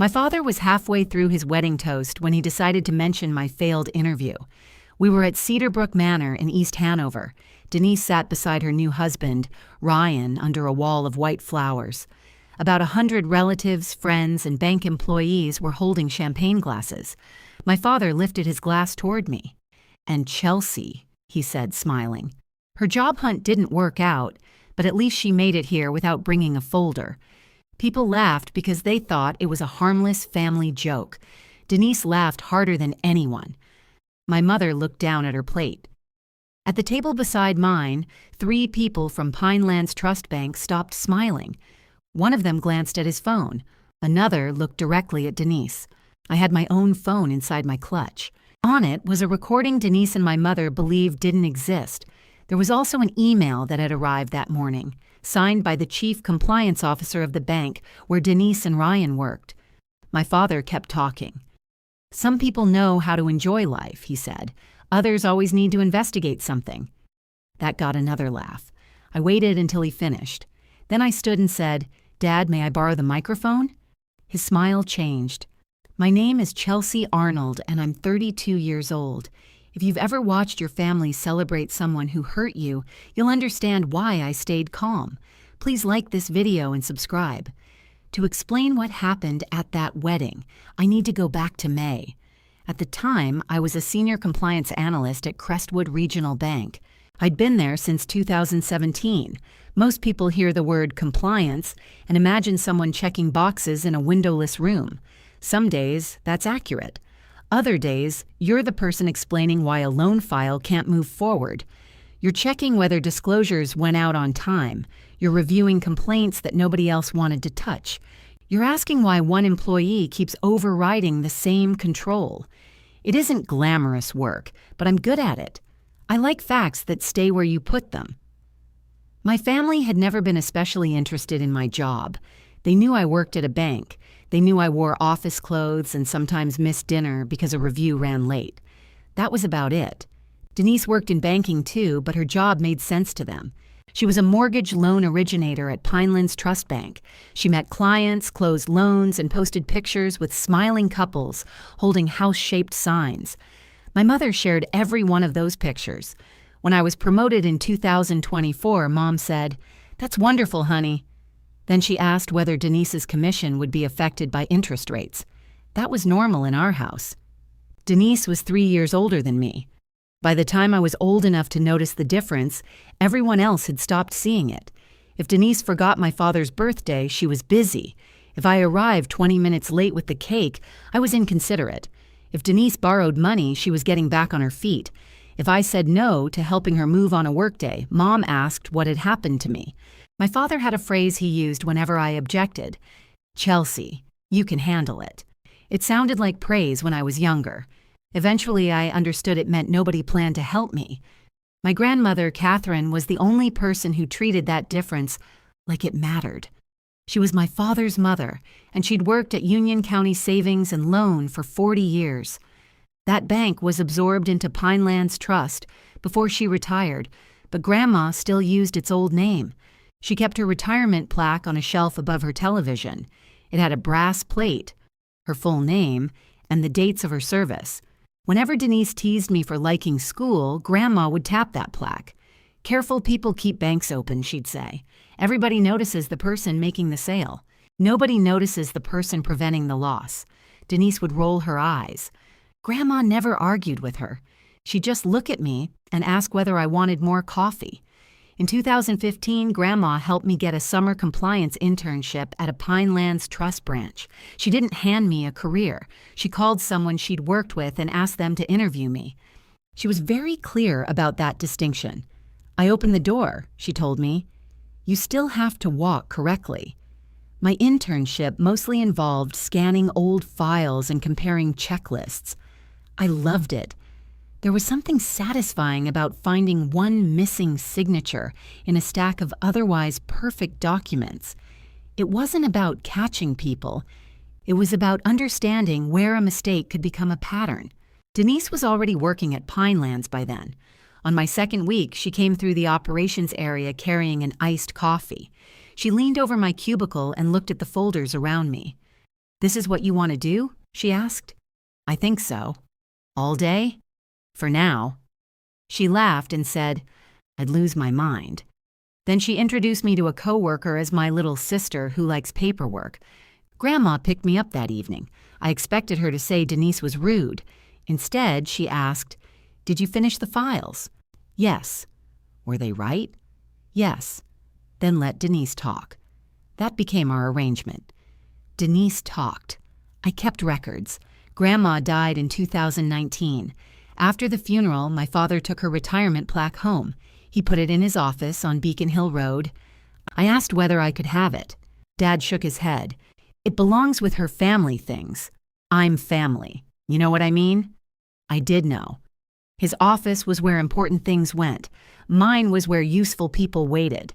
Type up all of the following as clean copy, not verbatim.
My father was halfway through his wedding toast when he decided to mention my failed interview. We were at Cedarbrook Manor in East Hanover. Denise sat beside her new husband, Ryan, under a wall of white flowers. About 100 relatives, friends, and bank employees were holding champagne glasses. My father lifted his glass toward me. "And Chelsea," he said, smiling. "Her job hunt didn't work out, but at least she made it here without bringing a folder." People laughed because they thought it was a harmless family joke. Denise laughed harder than anyone. My mother looked down at her plate. At the table beside mine, 3 people from Pinelands Trust Bank stopped smiling. One of them glanced at his phone. Another looked directly at Denise. I had my own phone inside my clutch. On it was a recording Denise and my mother believed didn't exist. There was also an email that had arrived that morning, signed by the chief compliance officer of the bank where Denise and Ryan worked. My father kept talking. "Some people know how to enjoy life," he said. "Others always need to investigate something." That got another laugh. I waited until he finished. Then I stood and said, "Dad, may I borrow the microphone?" His smile changed. "My name is Chelsea Arnold, and I'm 32 years old. If you've ever watched your family celebrate someone who hurt you, you'll understand why I stayed calm. Please like this video and subscribe. To explain what happened at that wedding, I need to go back to May. At the time, I was a senior compliance analyst at Crestwood Regional Bank. I'd been there since 2017. Most people hear the word compliance and imagine someone checking boxes in a windowless room. Some days, that's accurate. Other days, you're the person explaining why a loan file can't move forward. You're checking whether disclosures went out on time. You're reviewing complaints that nobody else wanted to touch. You're asking why one employee keeps overriding the same control. It isn't glamorous work, but I'm good at it. I like facts that stay where you put them. My family had never been especially interested in my job. They knew I worked at a bank. They knew I wore office clothes and sometimes missed dinner because a review ran late. That was about it. Denise worked in banking too, but her job made sense to them. She was a mortgage loan originator at Pinelands Trust Bank. She met clients, closed loans, and posted pictures with smiling couples holding house-shaped signs. My mother shared every one of those pictures. When I was promoted in 2024, Mom said, "That's wonderful, honey." Then she asked whether Denise's commission would be affected by interest rates. That was normal in our house. Denise was 3 years older than me. By the time I was old enough to notice the difference, everyone else had stopped seeing it. If Denise forgot my father's birthday, she was busy. If I arrived 20 minutes late with the cake, I was inconsiderate. If Denise borrowed money, she was getting back on her feet. If I said no to helping her move on a workday, Mom asked what had happened to me. My father had a phrase he used whenever I objected. "Chelsea, you can handle it." It sounded like praise when I was younger. Eventually, I understood it meant nobody planned to help me. My grandmother, Catherine, was the only person who treated that difference like it mattered. She was my father's mother, and she'd worked at Union County Savings and Loan for 40 years. That bank was absorbed into Pinelands Trust before she retired, but Grandma still used its old name. She kept her retirement plaque on a shelf above her television. It had a brass plate, her full name, and the dates of her service. Whenever Denise teased me for liking school, Grandma would tap that plaque. "Careful people keep banks open," she'd say. "Everybody notices the person making the sale. Nobody notices the person preventing the loss." Denise would roll her eyes. Grandma never argued with her. She'd just look at me and ask whether I wanted more coffee. In 2015, Grandma helped me get a summer compliance internship at a Pinelands Trust branch. She didn't hand me a career. She called someone she'd worked with and asked them to interview me. She was very clear about that distinction. "I opened the door," she told me. "You still have to walk correctly." My internship mostly involved scanning old files and comparing checklists. I loved it. There was something satisfying about finding one missing signature in a stack of otherwise perfect documents. It wasn't about catching people. It was about understanding where a mistake could become a pattern. Denise was already working at Pinelands by then. On my second week, she came through the operations area carrying an iced coffee. She leaned over my cubicle and looked at the folders around me. "This is what you want to do?" she asked. "I think so." "All day?" "For now." She laughed and said, "I'd lose my mind." Then she introduced me to a coworker as my little sister who likes paperwork. Grandma picked me up that evening. I expected her to say Denise was rude. Instead, she asked, "Did you finish the files?" "Yes." "Were they right?" "Yes." "Then let Denise talk." That became our arrangement. Denise talked. I kept records. Grandma died in 2019. After the funeral, my father took her retirement plaque home. He put it in his office on Beacon Hill Road. I asked whether I could have it. Dad shook his head. "It belongs with her family things. I'm family. You know what I mean?" I did know. His office was where important things went. Mine was where useful people waited.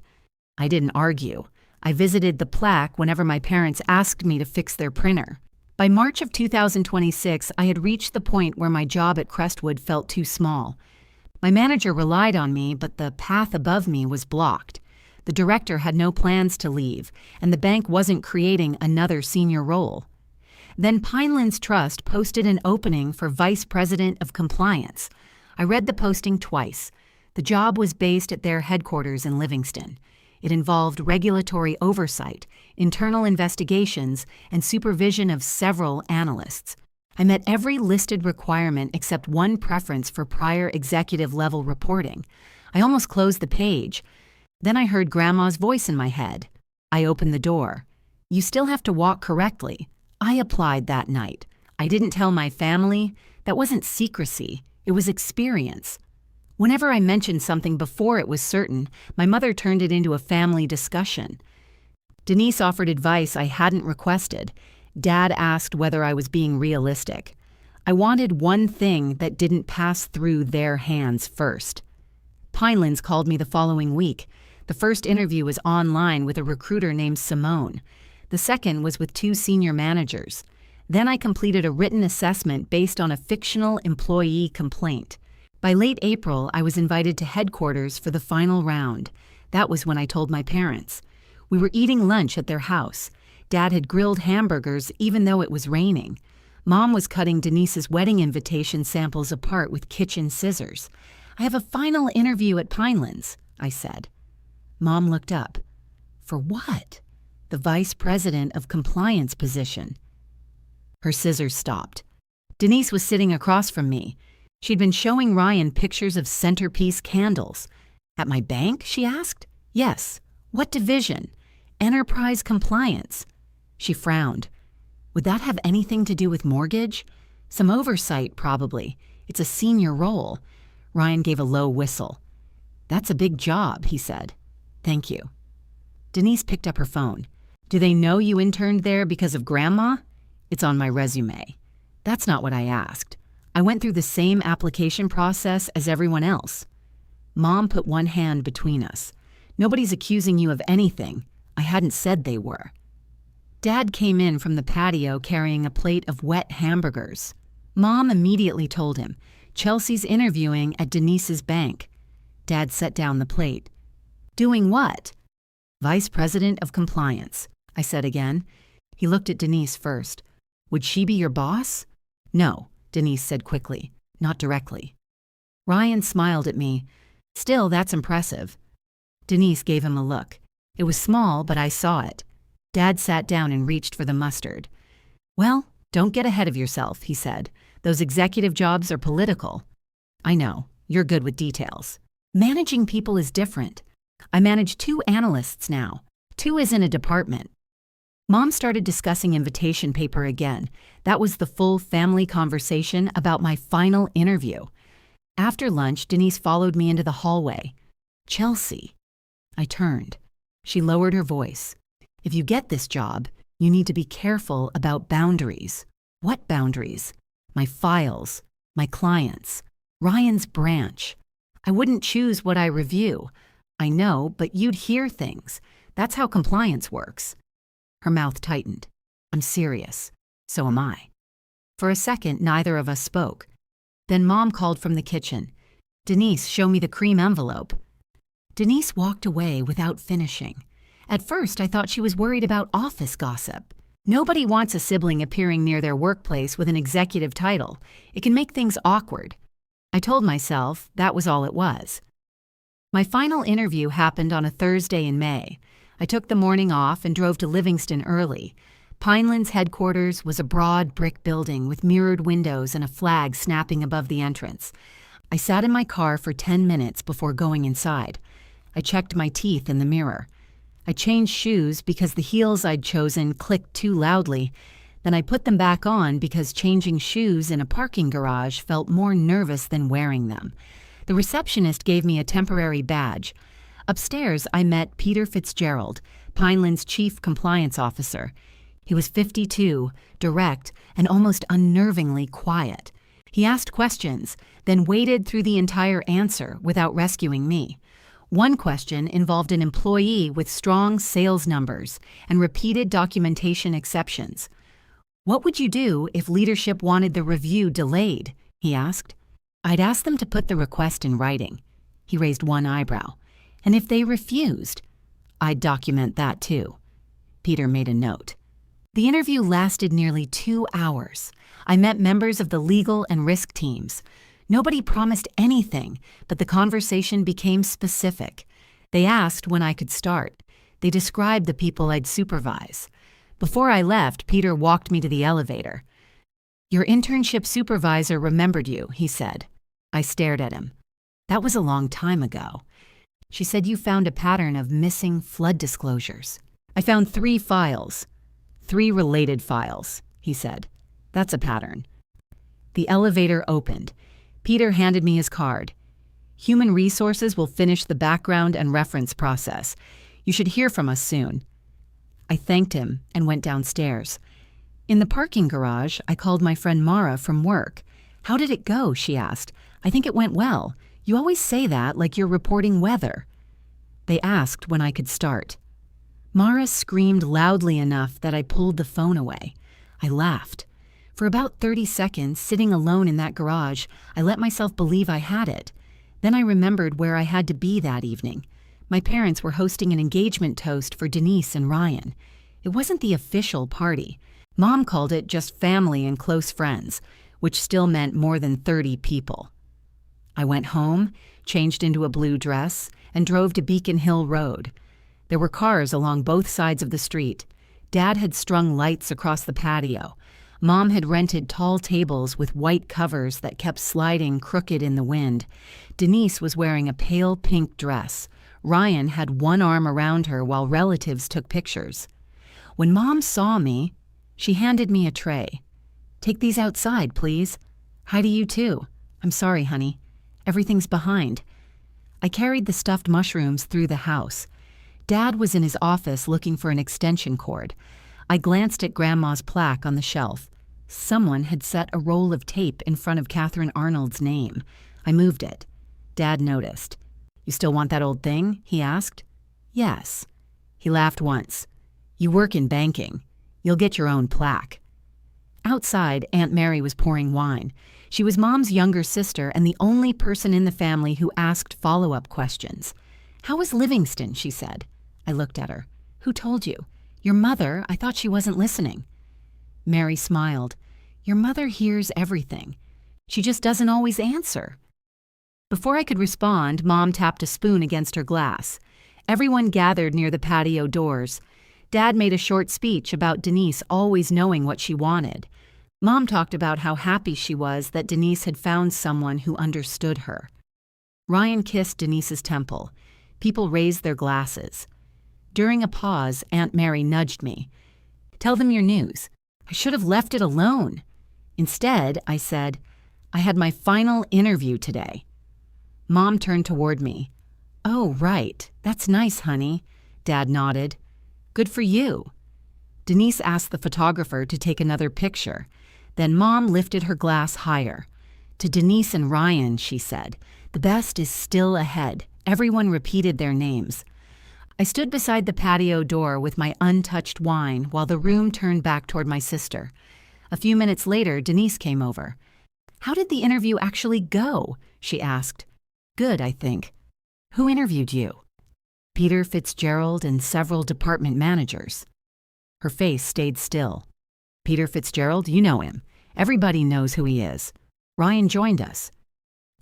I didn't argue. I visited the plaque whenever my parents asked me to fix their printer. By March of 2026, I had reached the point where my job at Crestwood felt too small. My manager relied on me, but the path above me was blocked. The director had no plans to leave, and the bank wasn't creating another senior role. Then Pinelands Trust posted an opening for Vice President of Compliance. I read the posting twice. The job was based at their headquarters in Livingston. It involved regulatory oversight, internal investigations, and supervision of several analysts. I met every listed requirement except one preference for prior executive-level reporting. I almost closed the page. Then I heard Grandma's voice in my head. I opened the door. "You still have to walk correctly." I applied that night. I didn't tell my family. That wasn't secrecy. It was experience. Whenever I mentioned something before it was certain, my mother turned it into a family discussion. Denise offered advice I hadn't requested. Dad asked whether I was being realistic. I wanted one thing that didn't pass through their hands first. Pinelands called me the following week. The first interview was online with a recruiter named Simone. The second was with 2 senior managers. Then I completed a written assessment based on a fictional employee complaint. By late April, I was invited to headquarters for the final round. That was when I told my parents. We were eating lunch at their house. Dad had grilled hamburgers even though it was raining. Mom was cutting Denise's wedding invitation samples apart with kitchen scissors. "I have a final interview at Pinelands," I said. Mom looked up. "For what?" "The Vice President of Compliance position." Her scissors stopped. Denise was sitting across from me. She'd been showing Ryan pictures of centerpiece candles. "At my bank?" she asked. "Yes." "What division?" "Enterprise Compliance." She frowned. "Would that have anything to do with mortgage?" "Some oversight, probably. It's a senior role." Ryan gave a low whistle. "That's a big job," he said. "Thank you." Denise picked up her phone. "Do they know you interned there because of Grandma?" "It's on my resume." "That's not what I asked. I went through the same application process as everyone else." Mom put one hand between us. "Nobody's accusing you of anything. I hadn't said they were." Dad came in from the patio carrying a plate of wet hamburgers. Mom immediately told him, "Chelsea's interviewing at Denise's bank." Dad set down the plate. "Doing what?" "Vice President of Compliance," I said again. He looked at Denise first. "Would she be your boss?" "No," Denise said quickly. "Not directly." Ryan smiled at me. "Still, that's impressive." Denise gave him a look. It was small, but I saw it. Dad sat down and reached for the mustard. "Well, don't get ahead of yourself," he said. "Those executive jobs are political." "I know. You're good with details." "Managing people is different. I manage 2 analysts now. 2 is in a department." Mom started discussing invitation paper again. That was the full family conversation about my final interview. After lunch, Denise followed me into the hallway. "Chelsea." I turned. She lowered her voice. "If you get this job, you need to be careful about boundaries." "What boundaries?" "My files, my clients, Ryan's branch. I wouldn't choose what I review." "I know, but you'd hear things. That's how compliance works." Her mouth tightened. "I'm serious. So am I." For a second, neither of us spoke. Then Mom called from the kitchen. "Denise, show me the cream envelope." Denise walked away without finishing. At first, I thought she was worried about office gossip. Nobody wants a sibling appearing near their workplace with an executive title. It can make things awkward. I told myself that was all it was. My final interview happened on a Thursday in May. I took the morning off and drove to Livingston early. Pineland's headquarters was a broad brick building with mirrored windows and a flag snapping above the entrance. I sat in my car for 10 minutes before going inside. I checked my teeth in the mirror. I changed shoes because the heels I'd chosen clicked too loudly. Then I put them back on because changing shoes in a parking garage felt more nervous than wearing them. The receptionist gave me a temporary badge. Upstairs, I met Peter Fitzgerald, Pineland's chief compliance officer. He was 52, direct, and almost unnervingly quiet. He asked questions, then waded through the entire answer without rescuing me. One question involved an employee with strong sales numbers and repeated documentation exceptions. "What would you do if leadership wanted the review delayed?" he asked. I'd ask them to put the request in writing. He raised one eyebrow. And if they refused, I'd document that too. Peter made a note. The interview lasted nearly 2 hours. I met members of the legal and risk teams. Nobody promised anything, but the conversation became specific. They asked when I could start. They described the people I'd supervise. Before I left, Peter walked me to the elevator. "Your internship supervisor remembered you," he said. I stared at him. "That was a long time ago. She said you found a pattern of missing flood disclosures." "I found 3 files. 3 related files," he said. "That's a pattern." The elevator opened. Peter handed me his card. "Human Resources will finish the background and reference process. You should hear from us soon." I thanked him and went downstairs. In the parking garage, I called my friend Mara from work. "How did it go?" she asked. "I think it went well. You always say that like you're reporting weather." They asked when I could start. Mara screamed loudly enough that I pulled the phone away. I laughed. For about 30 seconds, sitting alone in that garage, I let myself believe I had it. Then I remembered where I had to be that evening. My parents were hosting an engagement toast for Denise and Ryan. It wasn't the official party. Mom called it just family and close friends, which still meant more than 30 people. I went home, changed into a blue dress, and drove to Beacon Hill Road. There were cars along both sides of the street. Dad had strung lights across the patio. Mom had rented tall tables with white covers that kept sliding crooked in the wind. Denise was wearing a pale pink dress. Ryan had one arm around her while relatives took pictures. When Mom saw me, she handed me a tray. "Take these outside, please." "Hi to you too." "I'm sorry, honey. Everything's behind." I carried the stuffed mushrooms through the house. Dad was in his office looking for an extension cord. I glanced at Grandma's plaque on the shelf. Someone had set a roll of tape in front of Catherine Arnold's name. I moved it. Dad noticed. "You still want that old thing?" he asked. "Yes." He laughed once. "You work in banking. You'll get your own plaque." Outside, Aunt Mary was pouring wine. She was Mom's younger sister and the only person in the family who asked follow-up questions. "How was Livingston?" she said. I looked at her. "Who told you?" "Your mother. I thought she wasn't listening." Mary smiled. "Your mother hears everything. She just doesn't always answer." Before I could respond, Mom tapped a spoon against her glass. Everyone gathered near the patio doors. Dad made a short speech about Denise always knowing what she wanted. Mom talked about how happy she was that Denise had found someone who understood her. Ryan kissed Denise's temple. People raised their glasses. During a pause, Aunt Mary nudged me. "Tell them your news." I should have left it alone. Instead, I said, "I had my final interview today." Mom turned toward me. "Oh, right. That's nice, honey." Dad nodded. "Good for you." Denise asked the photographer to take another picture. Then Mom lifted her glass higher. "To Denise and Ryan," she said, "the best is still ahead." Everyone repeated their names. I stood beside the patio door with my untouched wine while the room turned back toward my sister. A few minutes later, Denise came over. "How did the interview actually go?" she asked. "Good, I think." "Who interviewed you?" "Peter Fitzgerald and several department managers." Her face stayed still. Peter Fitzgerald, you know him. Everybody knows who he is. Ryan joined us.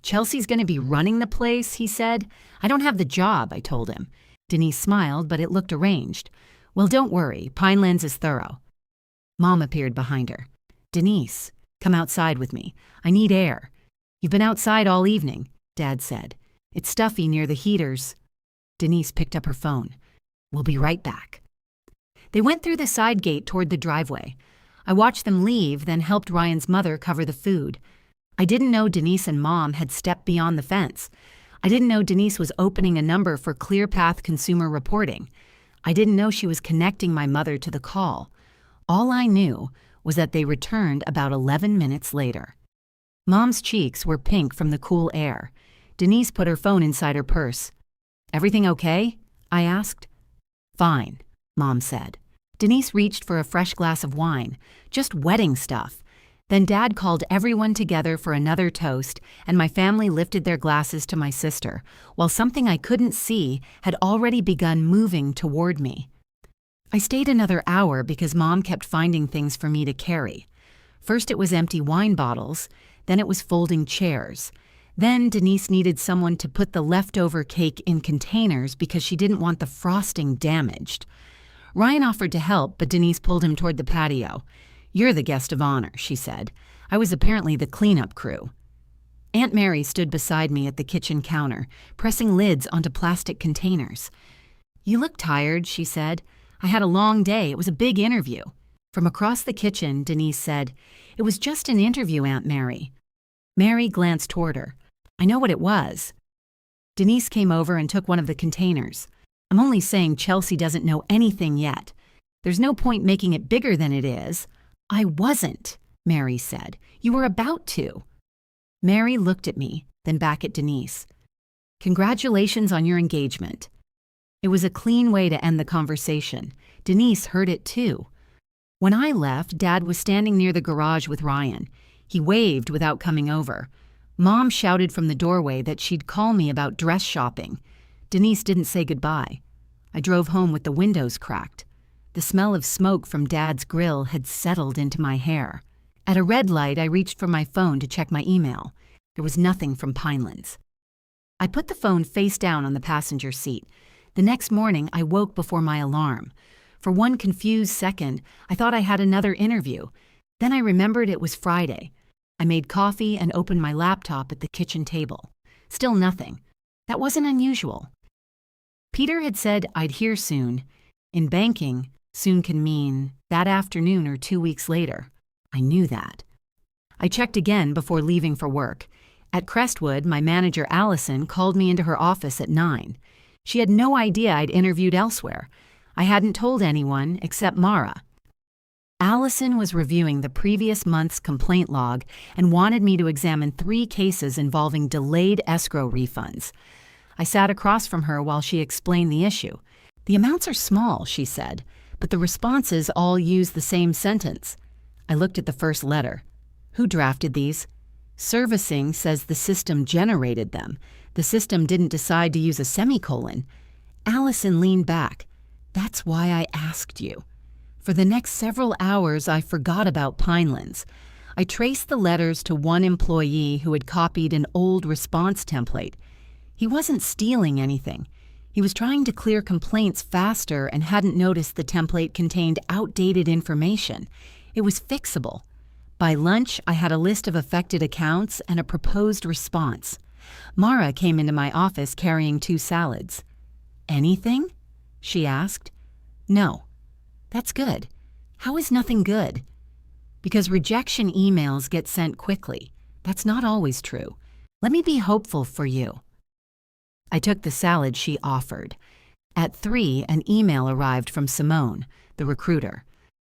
Chelsea's going to be running the place, he said. I don't have the job, I told him. Denise smiled, but it looked arranged. Well, don't worry. Pinelands is thorough. Mom appeared behind her. Denise, come outside with me. I need air. You've been outside all evening, Dad said. It's stuffy near the heaters. Denise picked up her phone. We'll be right back. They went through the side gate toward the driveway. I watched them leave, then helped Ryan's mother cover the food. I didn't know Denise and Mom had stepped beyond the fence. I didn't know Denise was opening a number for ClearPath Consumer Reporting. I didn't know she was connecting my mother to the call. All I knew was that they returned about 11 minutes later. Mom's cheeks were pink from the cool air. Denise put her phone inside her purse. Everything okay? I asked. Fine, Mom said. Denise reached for a fresh glass of wine, just wedding stuff. Then Dad called everyone together for another toast, and my family lifted their glasses to my sister, while something I couldn't see had already begun moving toward me. I stayed another hour because Mom kept finding things for me to carry. First it was empty wine bottles, then it was folding chairs. Then Denise needed someone to put the leftover cake in containers because she didn't want the frosting damaged. Ryan offered to help, but Denise pulled him toward the patio. You're the guest of honor, she said. I was apparently the cleanup crew. Aunt Mary stood beside me at the kitchen counter, pressing lids onto plastic containers. You look tired, she said. I had a long day. It was a big interview. From across the kitchen, Denise said, It was just an interview, Aunt Mary. Mary glanced toward her. I know what it was. Denise came over and took one of the containers. I'm only saying Chelsea doesn't know anything yet. There's no point making it bigger than it is. I wasn't, Mary said. You were about to. Mary looked at me, then back at Denise. Congratulations on your engagement. It was a clean way to end the conversation. Denise heard it too. When I left, Dad was standing near the garage with Ryan. He waved without coming over. Mom shouted from the doorway that she'd call me about dress shopping. Denise didn't say goodbye. I drove home with the windows cracked. The smell of smoke from Dad's grill had settled into my hair. At a red light, I reached for my phone to check my email. There was nothing from Pinelands. I put the phone face down on the passenger seat. The next morning, I woke before my alarm. For one confused second, I thought I had another interview. Then I remembered it was Friday. I made coffee and opened my laptop at the kitchen table. Still nothing. That wasn't unusual. Peter had said I'd hear soon. In banking, soon can mean that afternoon or 2 weeks later. I knew that. I checked again before leaving for work. At Crestwood, my manager Allison called me into her office at 9. She had no idea I'd interviewed elsewhere. I hadn't told anyone except Mara. Allison was reviewing the previous month's complaint log and wanted me to examine 3 cases involving delayed escrow refunds. I sat across from her while she explained the issue. The amounts are small, she said, but the responses all use the same sentence. I looked at the first letter. Who drafted these? Servicing says the system generated them. The system didn't decide to use a semicolon. Allison leaned back. That's why I asked you. For the next several hours, I forgot about Pinelands. I traced the letters to one employee who had copied an old response template. He wasn't stealing anything. He was trying to clear complaints faster and hadn't noticed the template contained outdated information. It was fixable. By lunch, I had a list of affected accounts and a proposed response. Mara came into my office carrying 2 salads. Anything? She asked. No. That's good. How is nothing good? Because rejection emails get sent quickly. That's not always true. Let me be hopeful for you. I took the salad she offered. At 3, an email arrived from Simone, the recruiter.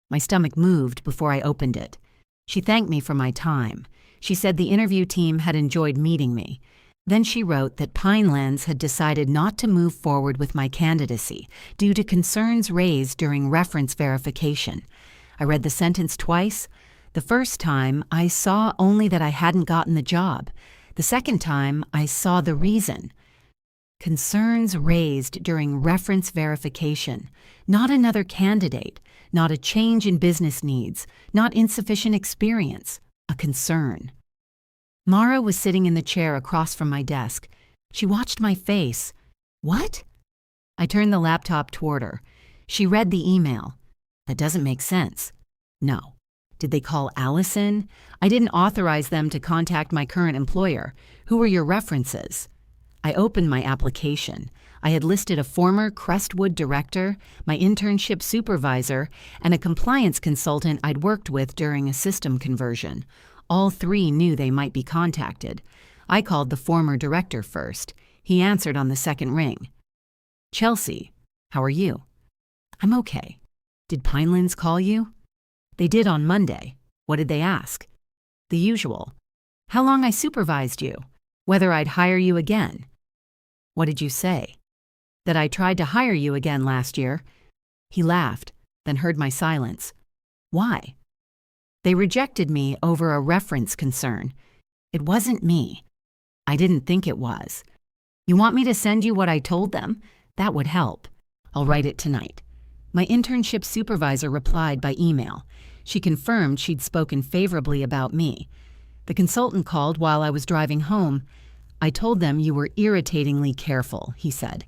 My stomach moved before I opened it. She thanked me for my time. She said the interview team had enjoyed meeting me. Then she wrote that Pinelands had decided not to move forward with my candidacy due to concerns raised during reference verification. I read the sentence twice. The first time, I saw only that I hadn't gotten the job. The second time, I saw the reason. Concerns raised during reference verification. Not another candidate, not a change in business needs, not insufficient experience. A concern. Mara was sitting in the chair across from my desk. She watched my face. What? I turned the laptop toward her. She read the email. That doesn't make sense. No. Did they call Allison? I didn't authorize them to contact my current employer. Who were your references? I opened my application. I had listed a former Crestwood director, my internship supervisor, and a compliance consultant I'd worked with during a system conversion. All three knew they might be contacted. I called the former director first. He answered on the second ring. Chelsea, how are you? I'm okay. Did Pinelands call you? They did on Monday. What did they ask? The usual. How long I supervised you? Whether I'd hire you again. What did you say? That I tried to hire you again last year. He laughed, then heard my silence. Why? They rejected me over a reference concern. It wasn't me. I didn't think it was. You want me to send you what I told them? That would help. I'll write it tonight. My internship supervisor replied by email. She confirmed she'd spoken favorably about me. The consultant called while I was driving home. I told them you were irritatingly careful, he said.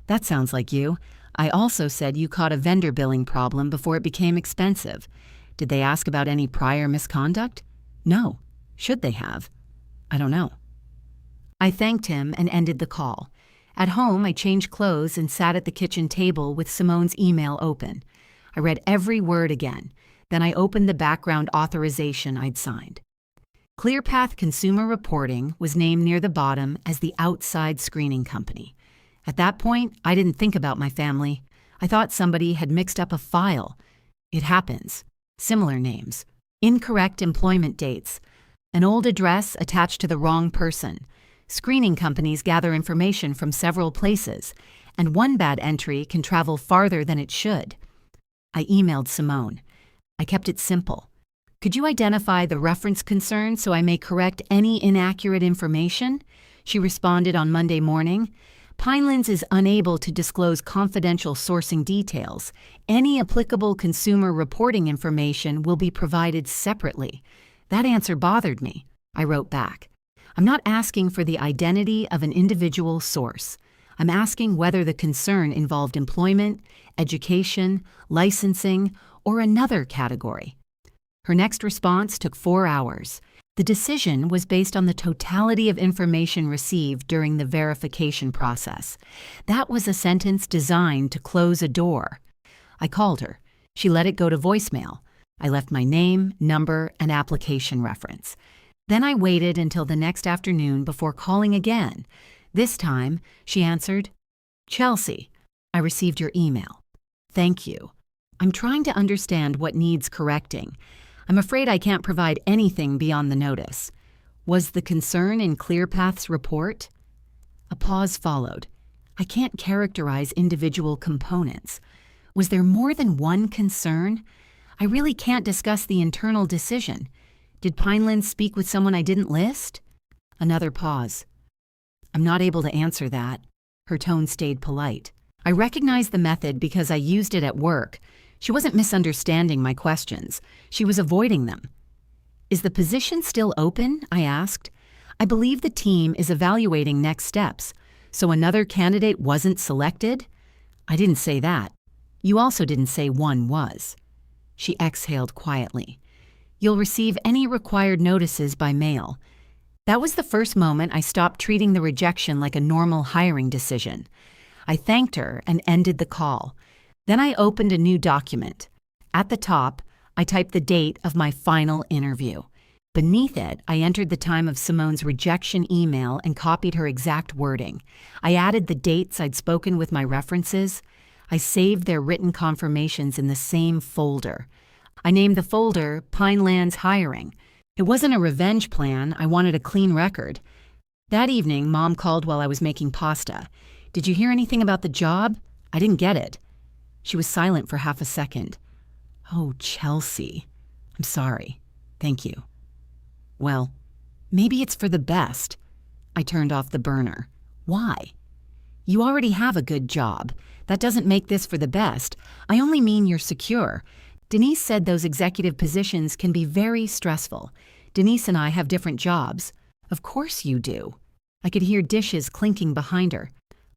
That sounds like you. I also said you caught a vendor billing problem before it became expensive. Did they ask about any prior misconduct? No. Should they have? I don't know. I thanked him and ended the call. At home, I changed clothes and sat at the kitchen table with Simone's email open. I read every word again. Then I opened the background authorization I'd signed. ClearPath Consumer Reporting was named near the bottom as the outside screening company. At that point, I didn't think about my family. I thought somebody had mixed up a file. It happens. Similar names. Incorrect employment dates. An old address attached to the wrong person. Screening companies gather information from several places, and one bad entry can travel farther than it should. I emailed Simone. I kept it simple. Could you identify the reference concern so I may correct any inaccurate information? She responded on Monday morning. Pinelands is unable to disclose confidential sourcing details. Any applicable consumer reporting information will be provided separately. That answer bothered me. I wrote back. I'm not asking for the identity of an individual source. I'm asking whether the concern involved employment, education, licensing, or another category. Her next response took 4 hours. The decision was based on the totality of information received during the verification process. That was a sentence designed to close a door. I called her. She let it go to voicemail. I left my name, number, and application reference. Then I waited until the next afternoon before calling again. This time, she answered, Chelsea, I received your email. Thank you. I'm trying to understand what needs correcting. I'm afraid I can't provide anything beyond the notice. Was the concern in ClearPath's report? A pause followed. I can't characterize individual components. Was there more than one concern? I really can't discuss the internal decision. Did Pinelands speak with someone I didn't list? Another pause. I'm not able to answer that. Her tone stayed polite. I recognized the method because I used it at work. She wasn't misunderstanding my questions. She was avoiding them. Is the position still open? I asked. I believe the team is evaluating next steps. So another candidate wasn't selected? I didn't say that. You also didn't say one was. She exhaled quietly. You'll receive any required notices by mail. That was the first moment I stopped treating the rejection like a normal hiring decision. I thanked her and ended the call. Then I opened a new document. At the top, I typed the date of my final interview. Beneath it, I entered the time of Simone's rejection email and copied her exact wording. I added the dates I'd spoken with my references. I saved their written confirmations in the same folder. I named the folder Pinelands Hiring. It wasn't a revenge plan. I wanted a clean record. That evening, Mom called while I was making pasta. Did you hear anything about the job? I didn't get it. She was silent for half a second. Oh, Chelsea. I'm sorry. Thank you. Well, maybe it's for the best. I turned off the burner. Why? You already have a good job. That doesn't make this for the best. I only mean you're secure. Denise said those executive positions can be very stressful. Denise and I have different jobs. Of course you do. I could hear dishes clinking behind her.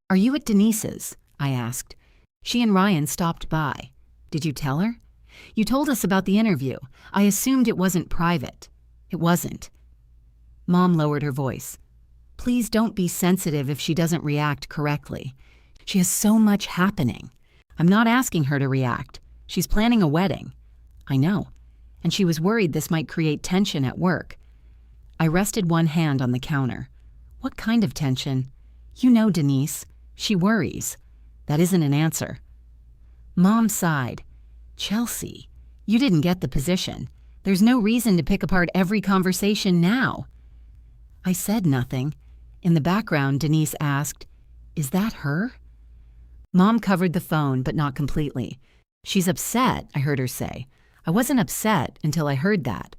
Are you at Denise's? I asked. She and Ryan stopped by. Did you tell her? You told us about the interview. I assumed it wasn't private. It wasn't. Mom lowered her voice. Please don't be sensitive if she doesn't react correctly. She has so much happening. I'm not asking her to react. She's planning a wedding. I know. And she was worried this might create tension at work. I rested one hand on the counter. What kind of tension? You know Denise. She worries. That isn't an answer. Mom sighed. Chelsea, you didn't get the position. There's no reason to pick apart every conversation now. I said nothing. In the background, Denise asked, Is that her? Mom covered the phone, but not completely. She's upset, I heard her say. I wasn't upset until I heard that.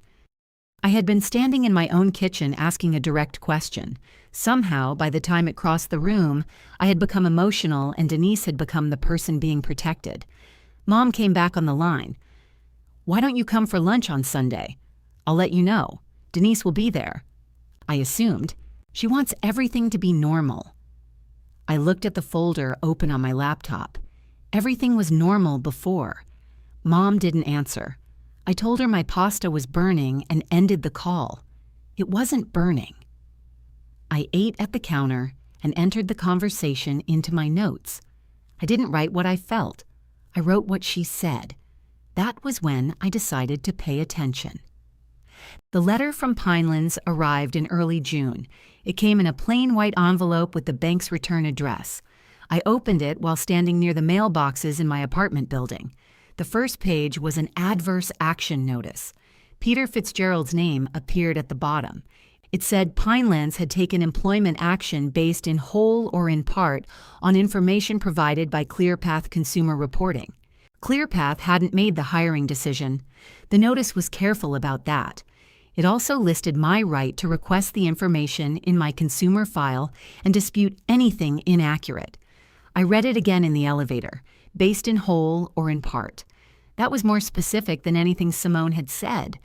I had been standing in my own kitchen asking a direct question. Somehow, by the time it crossed the room, I had become emotional and Denise had become the person being protected. Mom came back on the line. Why don't you come for lunch on Sunday? I'll let you know. Denise will be there. I assumed. She wants everything to be normal. I looked at the folder open on my laptop. Everything was normal before. Mom didn't answer. I told her my pasta was burning and ended the call. It wasn't burning. I ate at the counter and entered the conversation into my notes. I didn't write what I felt. I wrote what she said. That was when I decided to pay attention. The letter from Pinelands arrived in early June. It came in a plain white envelope with the bank's return address. I opened it while standing near the mailboxes in my apartment building. The first page was an adverse action notice. Peter Fitzgerald's name appeared at the bottom. It said Pinelands had taken employment action based in whole or in part on information provided by ClearPath Consumer Reporting. ClearPath hadn't made the hiring decision. The notice was careful about that. It also listed my right to request the information in my consumer file and dispute anything inaccurate. I read it again in the elevator, based in whole or in part. That was more specific than anything Simone had said.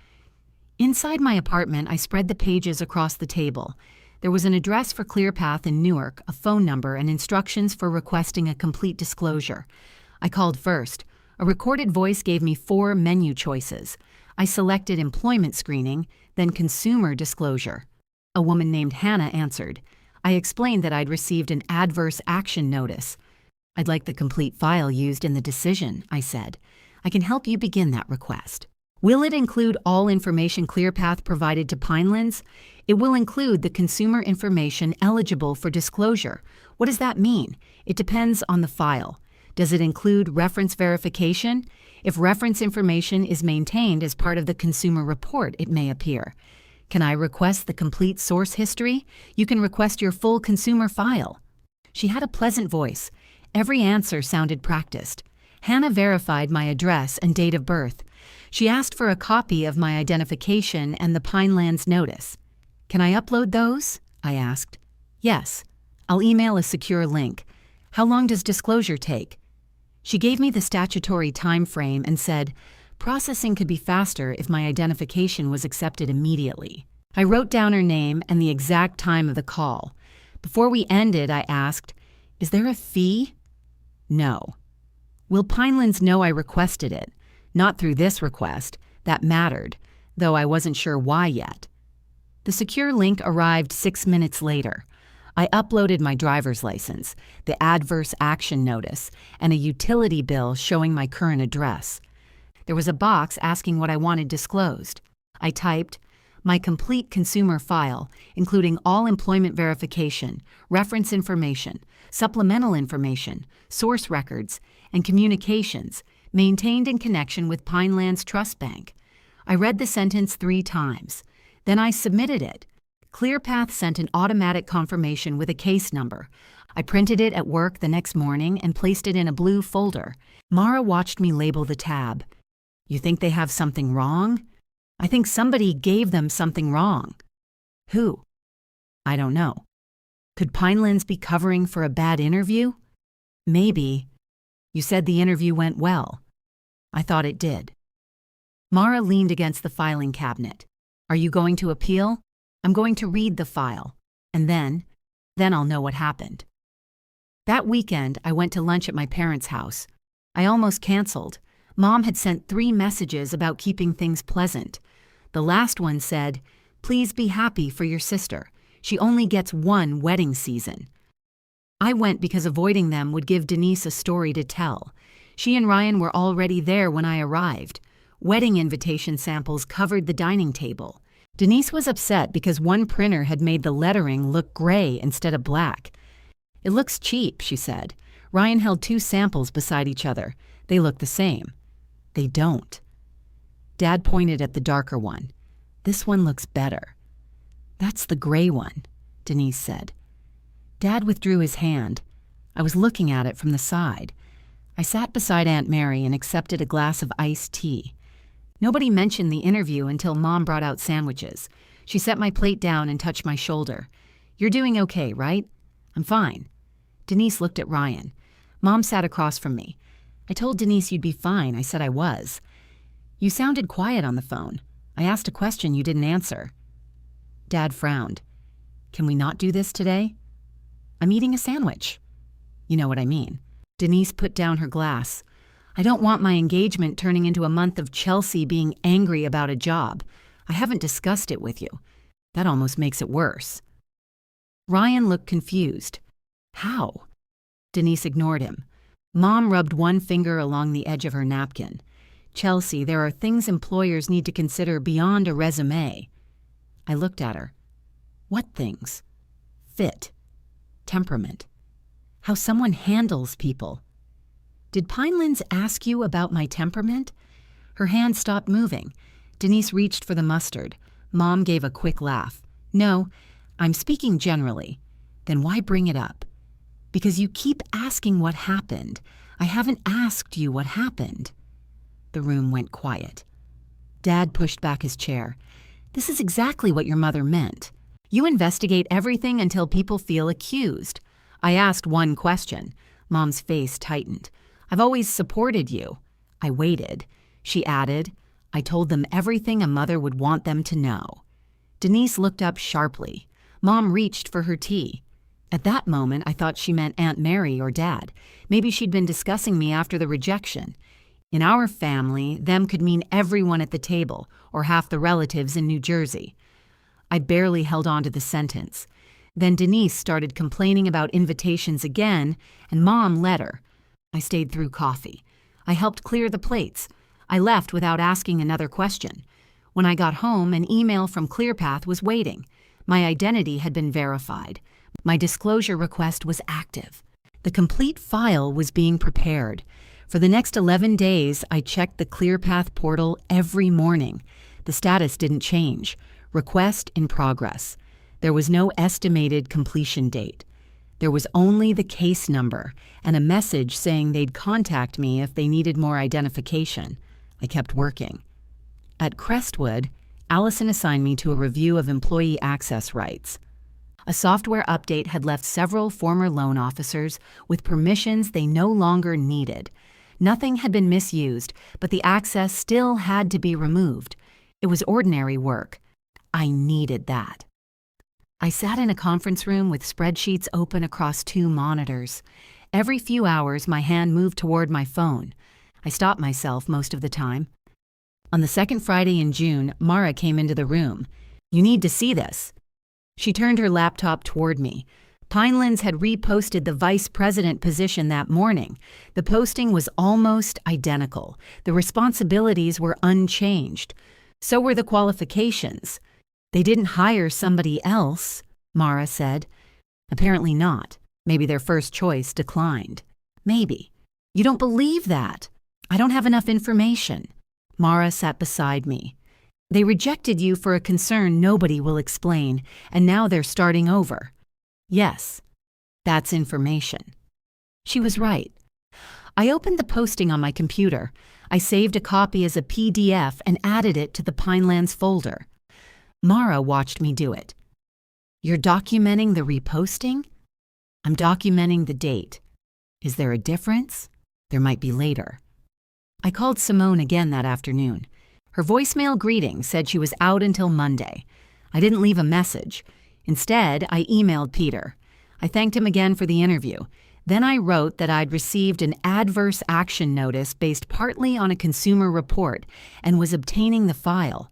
Inside my apartment, I spread the pages across the table. There was an address for ClearPath in Newark, a phone number, and instructions for requesting a complete disclosure. I called first. A recorded voice gave me 4 menu choices. I selected employment screening, then consumer disclosure. A woman named Hannah answered. I explained that I'd received an adverse action notice. I'd like the complete file used in the decision, I said. I can help you begin that request. Will it include all information ClearPath provided to Pinelands? It will include the consumer information eligible for disclosure. What does that mean? It depends on the file. Does it include reference verification? If reference information is maintained as part of the consumer report, it may appear. Can I request the complete source history? You can request your full consumer file. She had a pleasant voice. Every answer sounded practiced. Hannah verified my address and date of birth. She asked for a copy of my identification and the Pinelands notice. Can I upload those? I asked. Yes. I'll email a secure link. How long does disclosure take? She gave me the statutory time frame and said, processing could be faster if my identification was accepted immediately. I wrote down her name and the exact time of the call. Before we ended, I asked, Is there a fee? No. Will Pinelands know I requested it? Not through this request. That mattered, though I wasn't sure why yet. The secure link arrived 6 minutes later. I uploaded my driver's license, the adverse action notice, and a utility bill showing my current address. There was a box asking what I wanted disclosed. I typed, my complete consumer file, including all employment verification, reference information, supplemental information, source records, and communications, maintained in connection with Pinelands Trust Bank. I read the sentence 3 times. Then I submitted it. ClearPath sent an automatic confirmation with a case number. I printed it at work the next morning and placed it in a blue folder. Mara watched me label the tab. You think they have something wrong? I think somebody gave them something wrong. Who? I don't know. Could Pinelands be covering for a bad interview? Maybe. You said the interview went well. I thought it did. Mara leaned against the filing cabinet. Are you going to appeal? I'm going to read the file. And then I'll know what happened. That weekend, I went to lunch at my parents' house. I almost canceled. Mom had sent 3 messages about keeping things pleasant. The last one said, "Please be happy for your sister. She only gets 1 wedding season." I went because avoiding them would give Denise a story to tell. She and Ryan were already there when I arrived. Wedding invitation samples covered the dining table. Denise was upset because one printer had made the lettering look gray instead of black. "It looks cheap," she said. Ryan held 2 samples beside each other. They look the same. They don't. Dad pointed at the darker one. "This one looks better." "That's the gray one," Denise said. Dad withdrew his hand. I was looking at it from the side. I sat beside Aunt Mary and accepted a glass of iced tea. Nobody mentioned the interview until Mom brought out sandwiches. She set my plate down and touched my shoulder. "You're doing okay, right?" "I'm fine." Denise looked at Ryan. Mom sat across from me. "I told Denise you'd be fine. I said I was." "You sounded quiet on the phone. I asked a question you didn't answer." Dad frowned. "Can we not do this today?" "I'm eating a sandwich." "You know what I mean." Denise put down her glass. "I don't want my engagement turning into a month of Chelsea being angry about a job. I haven't discussed it with you. That almost makes it worse." Ryan looked confused. "How?" Denise ignored him. Mom rubbed one finger along the edge of her napkin. "Chelsea, there are things employers need to consider beyond a resume." I looked at her. "What things?" "Fit. Temperament. How someone handles people." "Did Pinelands ask you about my temperament?" Her hand stopped moving. Denise reached for the mustard. Mom gave a quick laugh. "No, I'm speaking generally." "Then why bring it up?" "Because you keep asking what happened. I haven't asked you what happened." The room went quiet. Dad pushed back his chair. "This is exactly what your mother meant. You investigate everything until people feel accused. I asked one question." Mom's face tightened. "I've always supported you." I waited. She added, "I told them everything a mother would want them to know." Denise looked up sharply. Mom reached for her tea. At that moment, I thought she meant Aunt Mary or Dad. Maybe she'd been discussing me after the rejection. In our family, them could mean everyone at the table, or half the relatives in New Jersey. I barely held on to the sentence. Then Denise started complaining about invitations again, and Mom let her. I stayed through coffee. I helped clear the plates. I left without asking another question. When I got home, an email from ClearPath was waiting. My identity had been verified. My disclosure request was active. The complete file was being prepared. For the next 11 days, I checked the ClearPath portal every morning. The status didn't change. Request in progress. There was no estimated completion date. There was only the case number and a message saying they'd contact me if they needed more identification. I kept working. At Crestwood, Allison assigned me to a review of employee access rights. A software update had left several former loan officers with permissions they no longer needed. Nothing had been misused, but the access still had to be removed. It was ordinary work. I needed that. I sat in a conference room with spreadsheets open across 2 monitors. Every few hours, my hand moved toward my phone. I stopped myself most of the time. On the second Friday in June, Mara came into the room. "You need to see this." She turned her laptop toward me. Pinelands had reposted the vice president position that morning. The posting was almost identical. The responsibilities were unchanged. So were the qualifications. "They didn't hire somebody else," Mara said. "Apparently not. Maybe their first choice declined." "Maybe." "You don't believe that." "I don't have enough information." Mara sat beside me. "They rejected you for a concern nobody will explain, and now they're starting over." "Yes, that's information." She was right. I opened the posting on my computer. I saved a copy as a PDF and added it to the Pinelands folder. Mara watched me do it. You're documenting the reposting? I'm documenting the date. Is there a difference? There might be later. I called Simone again that afternoon. Her voicemail greeting said she was out until Monday. I didn't leave a message. Instead, I emailed Peter. I thanked him again for the interview. Then I wrote that I'd received an adverse action notice based partly on a consumer report and was obtaining the file.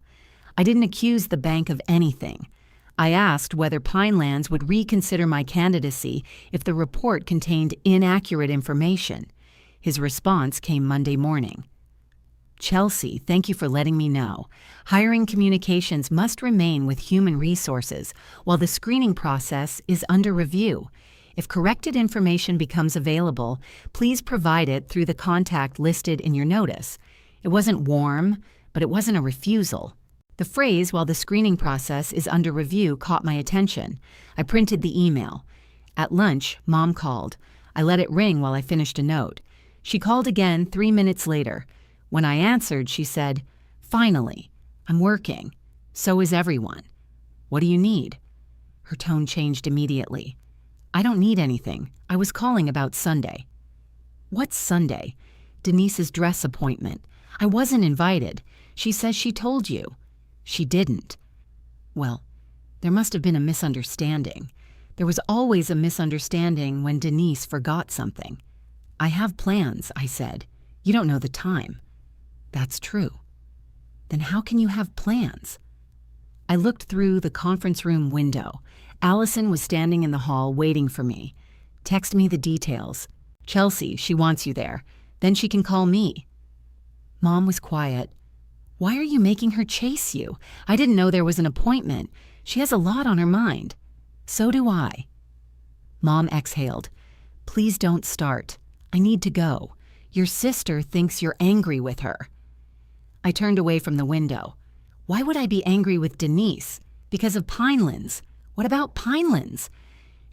I didn't accuse the bank of anything. I asked whether Pinelands would reconsider my candidacy if the report contained inaccurate information. His response came Monday morning. Chelsea, thank you for letting me know. Hiring communications must remain with human resources while the screening process is under review. If corrected information becomes available, please provide it through the contact listed in your notice. It wasn't warm, but it wasn't a refusal. The phrase, while the screening process is under review, caught my attention. I printed the email. At lunch, Mom called. I let it ring while I finished a note. She called again 3 minutes later. When I answered, she said, "Finally, I'm working. So is everyone. What do you need?" Her tone changed immediately. "I don't need anything. I was calling about Sunday." "What's Sunday?" "Denise's dress appointment. I wasn't invited. She says she told you." "She didn't." Well, there must have been a misunderstanding. There was always a misunderstanding when Denise forgot something. "I have plans," I said. "You don't know the time." "That's true." "Then how can you have plans?" I looked through the conference room window. Allison was standing in the hall waiting for me. "Text me the details. Chelsea, she wants you there. Then she can call me." Mom was quiet. "Why are you making her chase you? I didn't know there was an appointment. She has a lot on her mind." "So do I." Mom exhaled. "Please don't start. I need to go. Your sister thinks you're angry with her." I turned away from the window. Why would I be angry with Denise? Because of Pinelands. What about Pinelands?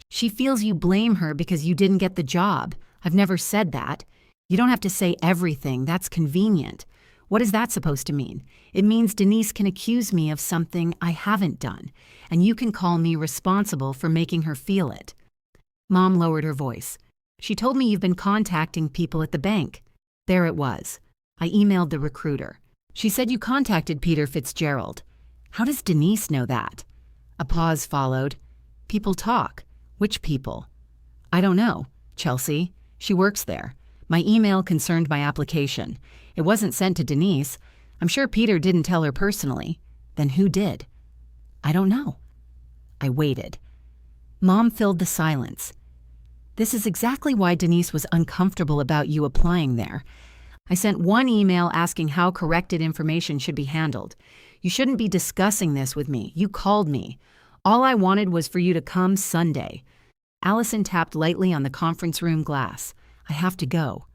She feels you blame her because you didn't get the job. I've never said that. You don't have to say everything. That's convenient. What is that supposed to mean? It means Denise can accuse me of something I haven't done, and you can call me responsible for making her feel it. Mom lowered her voice. "She told me you've been contacting people at the bank." There it was. I emailed the recruiter. "She said you contacted Peter Fitzgerald." "How does Denise know that?" A pause followed. "People talk." "Which people?" "I don't know. Chelsea. She works there. My email concerned my application. It wasn't sent to Denise. I'm sure Peter didn't tell her personally. Then who did?" "I don't know." I waited. Mom filled the silence. "This is exactly why Denise was uncomfortable about you applying there. I sent one email asking how corrected information should be handled. You shouldn't be discussing this with me. You called me. All I wanted was for you to come Sunday." Allison tapped lightly on the conference room glass. "I have to go."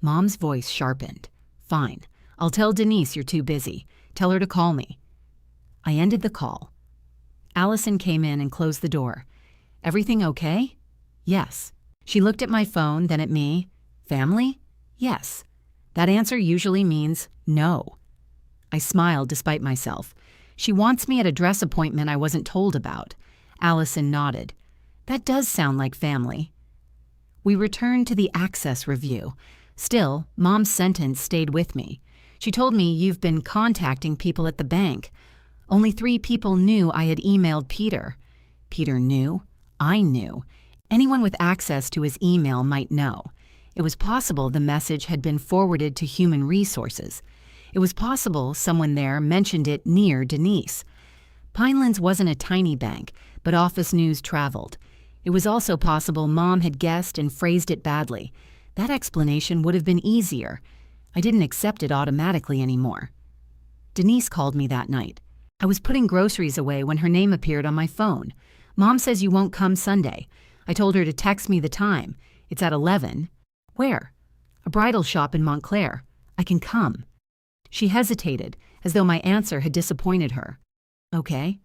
Mom's voice sharpened. "Fine. I'll tell Denise you're too busy. Tell her to call me." I ended the call. Allison came in and closed the door. "Everything okay?" "Yes." She looked at my phone, then at me. "Family?" "Yes." That answer usually means no. I smiled despite myself. "She wants me at a dress appointment I wasn't told about." Allison nodded. "That does sound like family." We returned to the access review. Still, Mom's sentence stayed with me. She told me, "You've been contacting people at the bank." Only 3 people knew I had emailed Peter. Peter knew. I knew. Anyone with access to his email might know. It was possible the message had been forwarded to Human Resources. It was possible someone there mentioned it near Denise. Pinelands wasn't a tiny bank, but office news traveled. It was also possible Mom had guessed and phrased it badly. That explanation would have been easier. I didn't accept it automatically anymore. Denise called me that night. I was putting groceries away when her name appeared on my phone. "Mom says you won't come Sunday." I told her to text me the time. "It's at 11. "Where?" "A bridal shop in Montclair." "I can come." She hesitated, as though my answer had disappointed her. "Okay."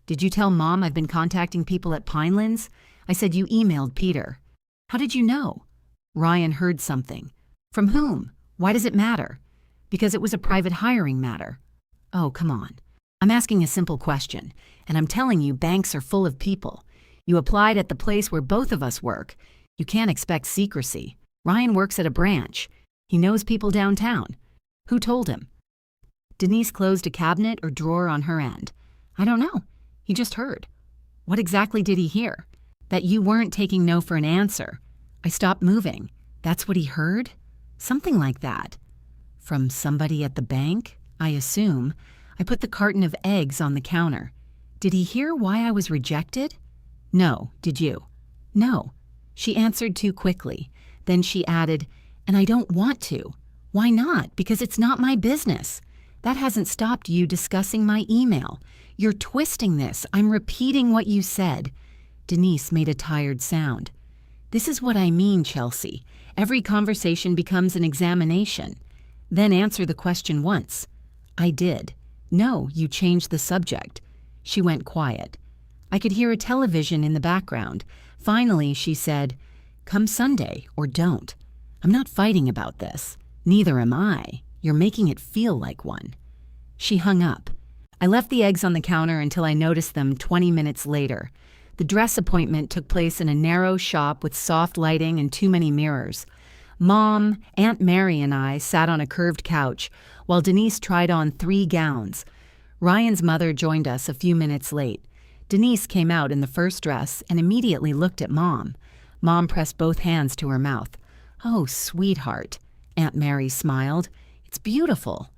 "Did you tell Mom I've been contacting people at Pinelands?" I said you emailed Peter. "How did you know?" "Ryan heard something." "From whom? Why does it matter?" "Because it was a private hiring matter." "Oh, come on." I'm asking a simple question, and I'm telling you banks are full of people. You applied at the place where both of us work. You can't expect secrecy. Ryan works at a branch. He knows people downtown. Who told him? Denise closed a cabinet or drawer on her end. I don't know. He just heard. What exactly did he hear? That you weren't taking no for an answer. I stopped moving. That's what he heard? Something like that. From somebody at the bank, I assume. I put the carton of eggs on the counter. Did he hear why I was rejected? No, did you? No. She answered too quickly. Then she added, and I don't want to. Why not? Because it's not my business. That hasn't stopped you discussing my email. You're twisting this. I'm repeating what you said. Denise made a tired sound. This is what I mean, Chelsea. Every conversation becomes an examination. Then answer the question once. I did. No, you changed the subject. She went quiet. I could hear a television in the background. Finally, she said, come Sunday or don't. I'm not fighting about this. Neither am I. You're making it feel like one. She hung up. I left the eggs on the counter until I noticed them 20 minutes later. The dress appointment took place in a narrow shop with soft lighting and too many mirrors. Mom, Aunt Mary, and I sat on a curved couch while Denise tried on 3 gowns. Ryan's mother joined us a few minutes late. Denise came out in the first dress and immediately looked at Mom. Mom pressed both hands to her mouth. Oh, sweetheart. Aunt Mary smiled. It's beautiful.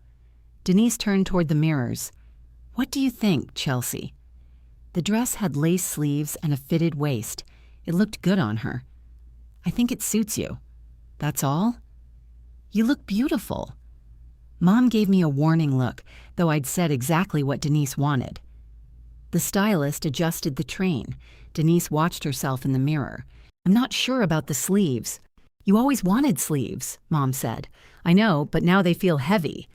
Denise turned toward the mirrors. What do you think, Chelsea? The dress had lace sleeves and a fitted waist. It looked good on her. I think it suits you. That's all? You look beautiful. Mom gave me a warning look, though I'd said exactly what Denise wanted. The stylist adjusted the train. Denise watched herself in the mirror. I'm not sure about the sleeves. You always wanted sleeves, Mom said. I know, but now they feel heavy.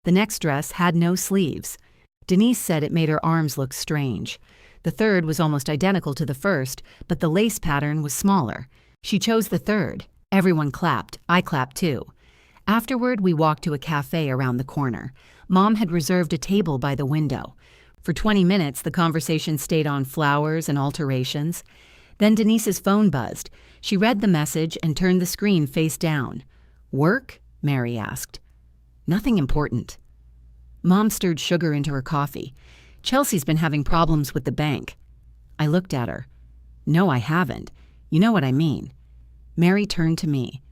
The next dress had no sleeves. Denise said it made her arms look strange. The third was almost identical to the first, but the lace pattern was smaller. She chose the third. Everyone clapped. I clapped too. Afterward, we walked to a cafe around the corner. Mom had reserved a table by the window. For 20 minutes, the conversation stayed on flowers and alterations. Then Denise's phone buzzed. She read the message and turned the screen face down. Work? Mary asked. Nothing important. Mom stirred sugar into her coffee. Chelsea's been having problems with the bank. I looked at her. No, I haven't. You know what I mean. Mary turned to me.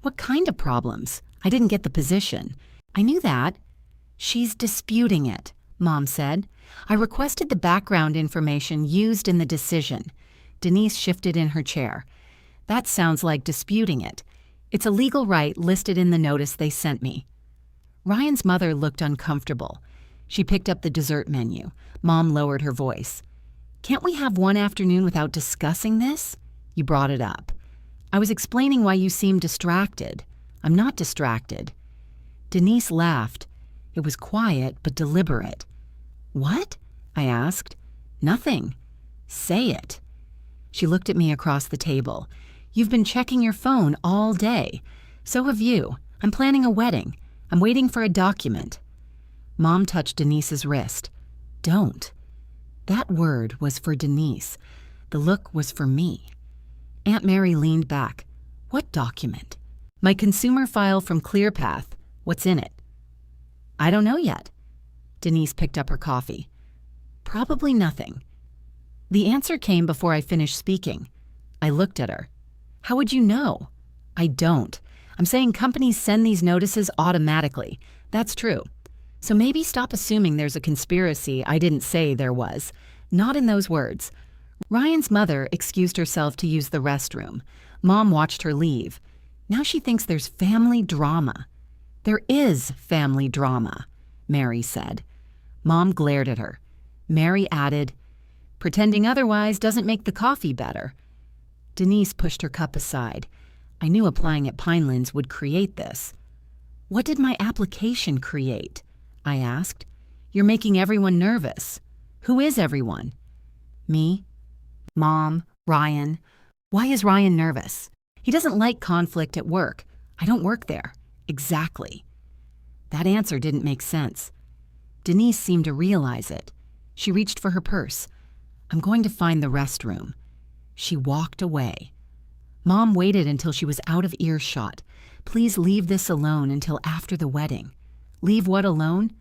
What kind of problems? I didn't get the position. I knew that. She's disputing it, Mom said. I requested the background information used in the decision. Denise shifted in her chair. That sounds like disputing it. It's a legal right listed in the notice they sent me. Ryan's mother looked uncomfortable. She picked up the dessert menu. Mom lowered her voice. Can't we have one afternoon without discussing this? You brought it up. I was explaining why you seemed distracted. I'm not distracted. Denise laughed. It was quiet but deliberate. What? I asked. Nothing. Say it. She looked at me across the table. You've been checking your phone all day. So have you. I'm planning a wedding. I'm waiting for a document. Mom touched Denise's wrist. Don't. That word was for Denise. The look was for me. Aunt Mary leaned back. What document? My consumer file from ClearPath. What's in it? I don't know yet. Denise picked up her coffee. Probably nothing. The answer came before I finished speaking. I looked at her. How would you know? I don't. I'm saying companies send these notices automatically. That's true. So maybe stop assuming there's a conspiracy I didn't say there was. Not in those words. Ryan's mother excused herself to use the restroom. Mom watched her leave. Now she thinks there's family drama. There is family drama, Mary said. Mom glared at her. Mary added, pretending otherwise doesn't make the coffee better. Denise pushed her cup aside. I knew applying at Pinelands would create this. What did my application create? I asked. You're making everyone nervous. Who is everyone? Me? Mom? Ryan? Why is Ryan nervous? He doesn't like conflict at work. I don't work there. Exactly. That answer didn't make sense. Denise seemed to realize it. She reached for her purse. "I'm going to find the restroom." She walked away. Mom waited until she was out of earshot. "Please leave this alone until after the wedding." "Leave what alone?"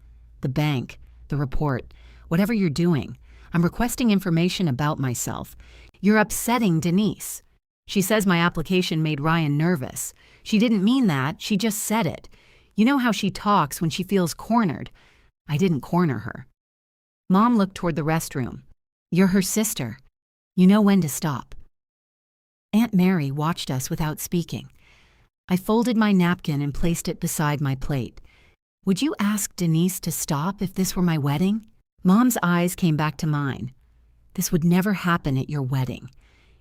"The bank, the report, whatever you're doing. I'm requesting information about myself. You're upsetting Denise. She says my application made Ryan nervous. She didn't mean that, she just said it. You know how she talks when she feels cornered. I didn't corner her." Mom looked toward the restroom. "You're her sister. You know when to stop." Aunt Mary watched us without speaking. I folded my napkin and placed it beside my plate. "Would you ask Denise to stop if this were my wedding?" Mom's eyes came back to mine. "This would never happen at your wedding."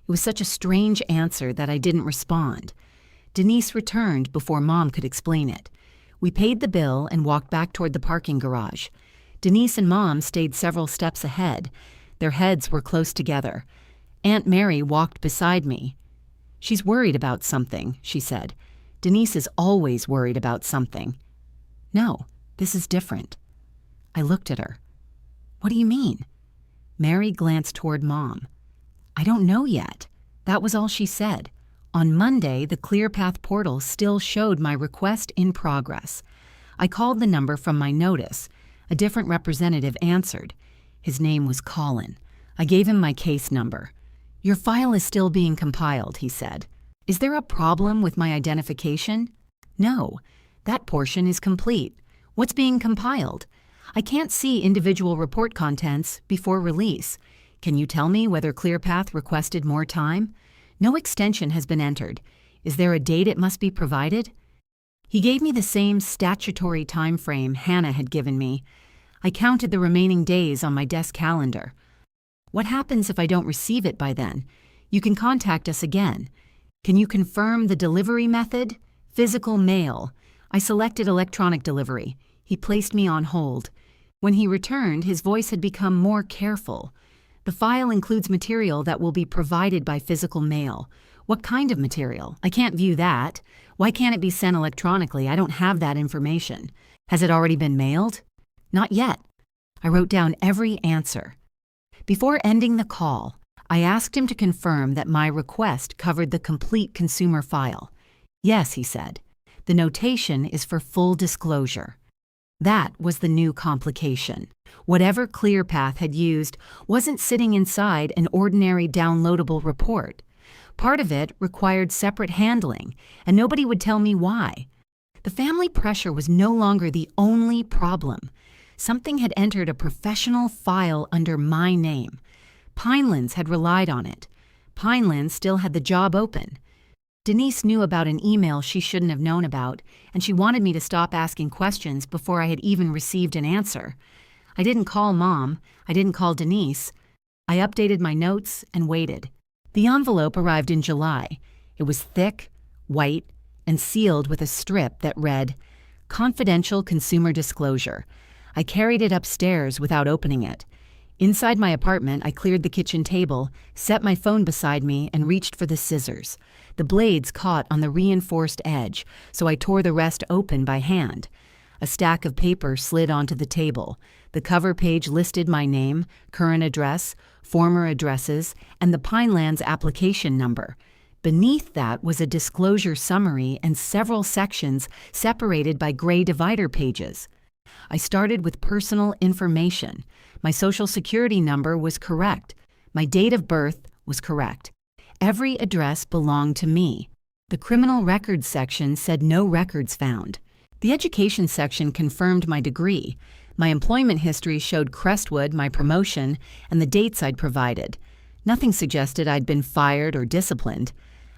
It was such a strange answer that I didn't respond. Denise returned before Mom could explain it. We paid the bill and walked back toward the parking garage. Denise and Mom stayed several steps ahead. Their heads were close together. Aunt Mary walked beside me. "She's worried about something," she said. "Denise is always worried about something." "No, this is different." I looked at her. "What do you mean?" Mary glanced toward Mom. "I don't know yet." That was all she said. On Monday, the ClearPath portal still showed my request in progress. I called the number from my notice. A different representative answered. His name was Colin. I gave him my case number. "Your file is still being compiled," he said. "Is there a problem with my identification?" "No, that portion is complete. What's being compiled? I can't see individual report contents before release. Can you tell me whether ClearPath requested more time? No extension has been entered. Is there a date it must be provided?" He gave me the same statutory time frame Hannah had given me. I counted the remaining days on my desk calendar. "What happens if I don't receive it by then? You can contact us again. Can you confirm the delivery method?" "Physical mail." I selected electronic delivery. He placed me on hold. When he returned, his voice had become more careful. "The file includes material that will be provided by physical mail." "What kind of material?" "I can't view that." "Why can't it be sent electronically? I don't have that information." "Has it already been mailed?" "Not yet." I wrote down every answer. Before ending the call, I asked him to confirm that my request covered the complete consumer file. "Yes," he said. "The notation is for full disclosure." That was the new complication. Whatever ClearPath had used wasn't sitting inside an ordinary downloadable report. Part of it required separate handling, and nobody would tell me why. The family pressure was no longer the only problem. Something had entered a professional file under my name. Pinelands had relied on it. Pinelands still had the job open. Denise knew about an email she shouldn't have known about, and she wanted me to stop asking questions before I had even received an answer. I didn't call Mom. I didn't call Denise. I updated my notes and waited. The envelope arrived in July. It was thick, white, and sealed with a strip that read, "Confidential Consumer Disclosure." I carried it upstairs without opening it. Inside my apartment, I cleared the kitchen table, set my phone beside me, and reached for the scissors. The blades caught on the reinforced edge, so I tore the rest open by hand. A stack of paper slid onto the table. The cover page listed my name, current address, former addresses, and the Pinelands application number. Beneath that was a disclosure summary and several sections separated by gray divider pages. I started with personal information. My social security number was correct. My date of birth was correct. Every address belonged to me. The criminal records section said no records found. The education section confirmed my degree. My employment history showed Crestwood, my promotion, and the dates I'd provided. Nothing suggested I'd been fired or disciplined.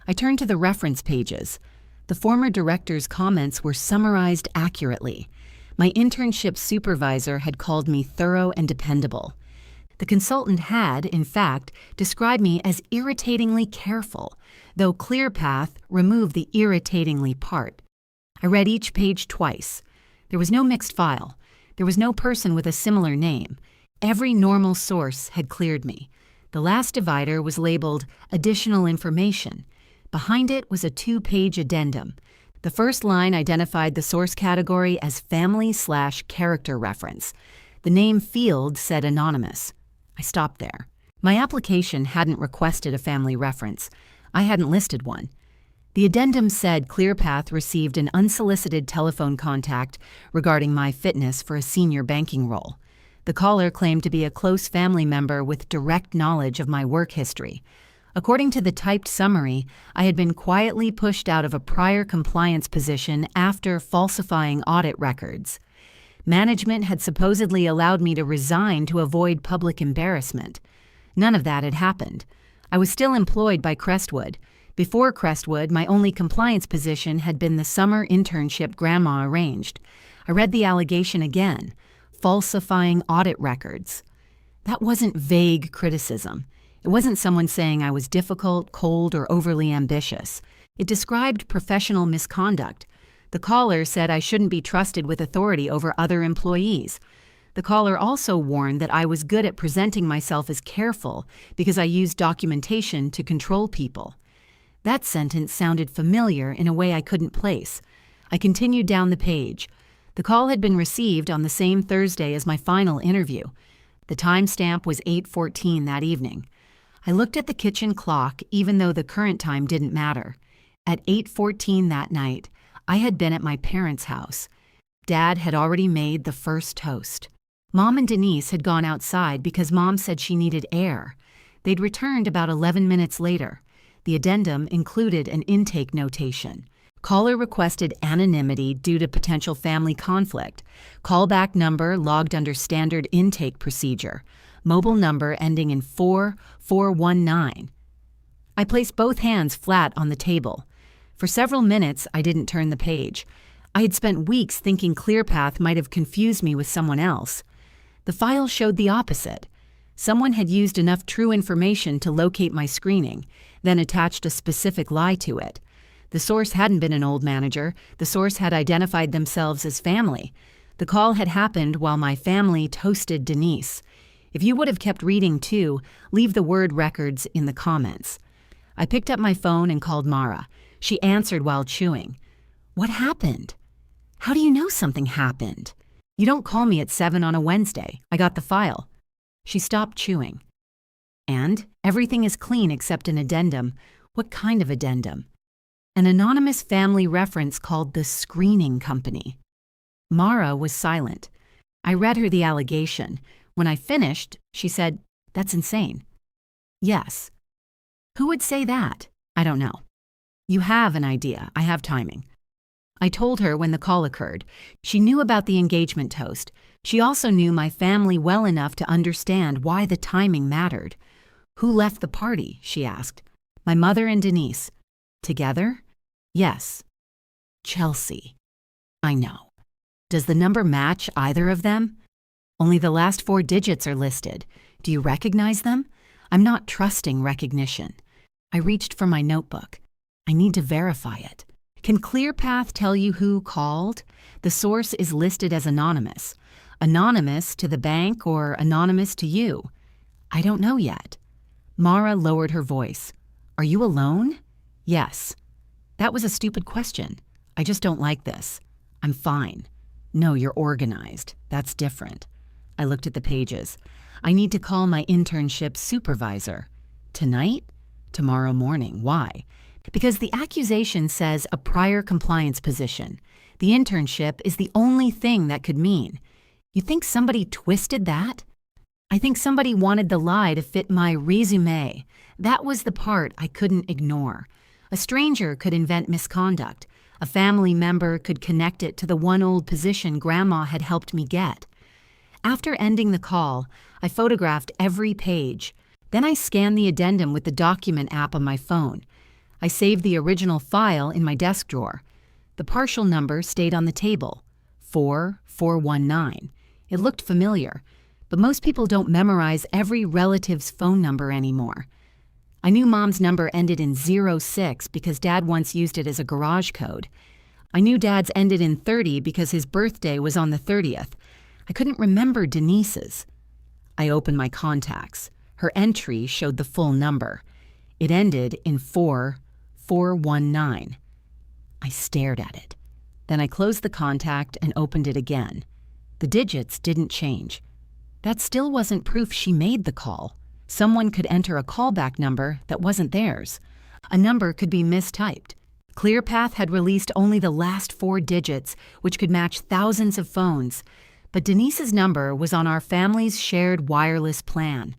I turned to the reference pages. The former director's comments were summarized accurately. My internship supervisor had called me thorough and dependable. The consultant had, in fact, described me as irritatingly careful, though ClearPath removed the irritatingly part. I read each page twice. There was no mixed file. There was no person with a similar name. Every normal source had cleared me. The last divider was labeled Additional Information. Behind it was a 2-page addendum. The first line identified the source category as family/character reference. The name field said anonymous. I stopped there. My application hadn't requested a family reference. I hadn't listed one. The addendum said ClearPath received an unsolicited telephone contact regarding my fitness for a senior banking role. The caller claimed to be a close family member with direct knowledge of my work history. According to the typed summary, I had been quietly pushed out of a prior compliance position after falsifying audit records. Management had supposedly allowed me to resign to avoid public embarrassment. None of that had happened. I was still employed by Crestwood. Before Crestwood, my only compliance position had been the summer internship Grandma arranged. I read the allegation again, falsifying audit records. That wasn't vague criticism. It wasn't someone saying I was difficult, cold, or overly ambitious. It described professional misconduct. The caller said I shouldn't be trusted with authority over other employees. The caller also warned that I was good at presenting myself as careful because I used documentation to control people. That sentence sounded familiar in a way I couldn't place. I continued down the page. The call had been received on the same Thursday as my final interview. The timestamp was 8:14 that evening. I looked at the kitchen clock even though the current time didn't matter. At 8:14 that night, I had been at my parents' house. Dad had already made the first toast. Mom and Denise had gone outside because Mom said she needed air. They'd returned about 11 minutes later. The addendum included an intake notation. Caller requested anonymity due to potential family conflict. Callback number logged under standard intake procedure. Mobile number ending in 4419. I placed both hands flat on the table. For several minutes, I didn't turn the page. I had spent weeks thinking ClearPath might have confused me with someone else. The file showed the opposite. Someone had used enough true information to locate my screening, then attached a specific lie to it. The source hadn't been an old manager. The source had identified themselves as family. The call had happened while my family toasted Denise. If you would have kept reading too, leave the word records in the comments. I picked up my phone and called Mara. She answered while chewing. What happened? How do you know something happened? You don't call me at 7 on a Wednesday. I got the file. She stopped chewing. And everything is clean except an addendum. What kind of addendum? An anonymous family reference called the Screening Company. Mara was silent. I read her the allegation. When I finished, she said, "That's insane." Yes. Who would say that? I don't know. You have an idea. I have timing. I told her when the call occurred. She knew about the engagement toast. She also knew my family well enough to understand why the timing mattered. Who left the party? She asked. My mother and Denise. Together? Yes. Chelsea. I know. Does the number match either of them? Only the last 4 digits are listed. Do you recognize them? I'm not trusting recognition. I reached for my notebook. I need to verify it. Can ClearPath tell you who called? The source is listed as anonymous. Anonymous to the bank or anonymous to you? I don't know yet. Mara lowered her voice. Are you alone? Yes. That was a stupid question. I just don't like this. I'm fine. No, you're organized. That's different. I looked at the pages. I need to call my internship supervisor. Tonight? Tomorrow morning. Why? Because the accusation says a prior compliance position. The internship is the only thing that could mean. You think somebody twisted that? I think somebody wanted the lie to fit my resume. That was the part I couldn't ignore. A stranger could invent misconduct. A family member could connect it to the one old position Grandma had helped me get. After ending the call, I photographed every page. Then I scanned the addendum with the document app on my phone. I saved the original file in my desk drawer. The partial number stayed on the table, 4419. It looked familiar, but most people don't memorize every relative's phone number anymore. I knew Mom's number ended in 06 because Dad once used it as a garage code. I knew Dad's ended in 30 because his birthday was on the 30th. I couldn't remember Denise's. I opened my contacts. Her entry showed the full number. It ended in 4419. I stared at it. Then I closed the contact and opened it again. The digits didn't change. That still wasn't proof she made the call. Someone could enter a callback number that wasn't theirs. A number could be mistyped. ClearPath had released only the last 4 digits, which could match thousands of phones. But Denise's number was on our family's shared wireless plan.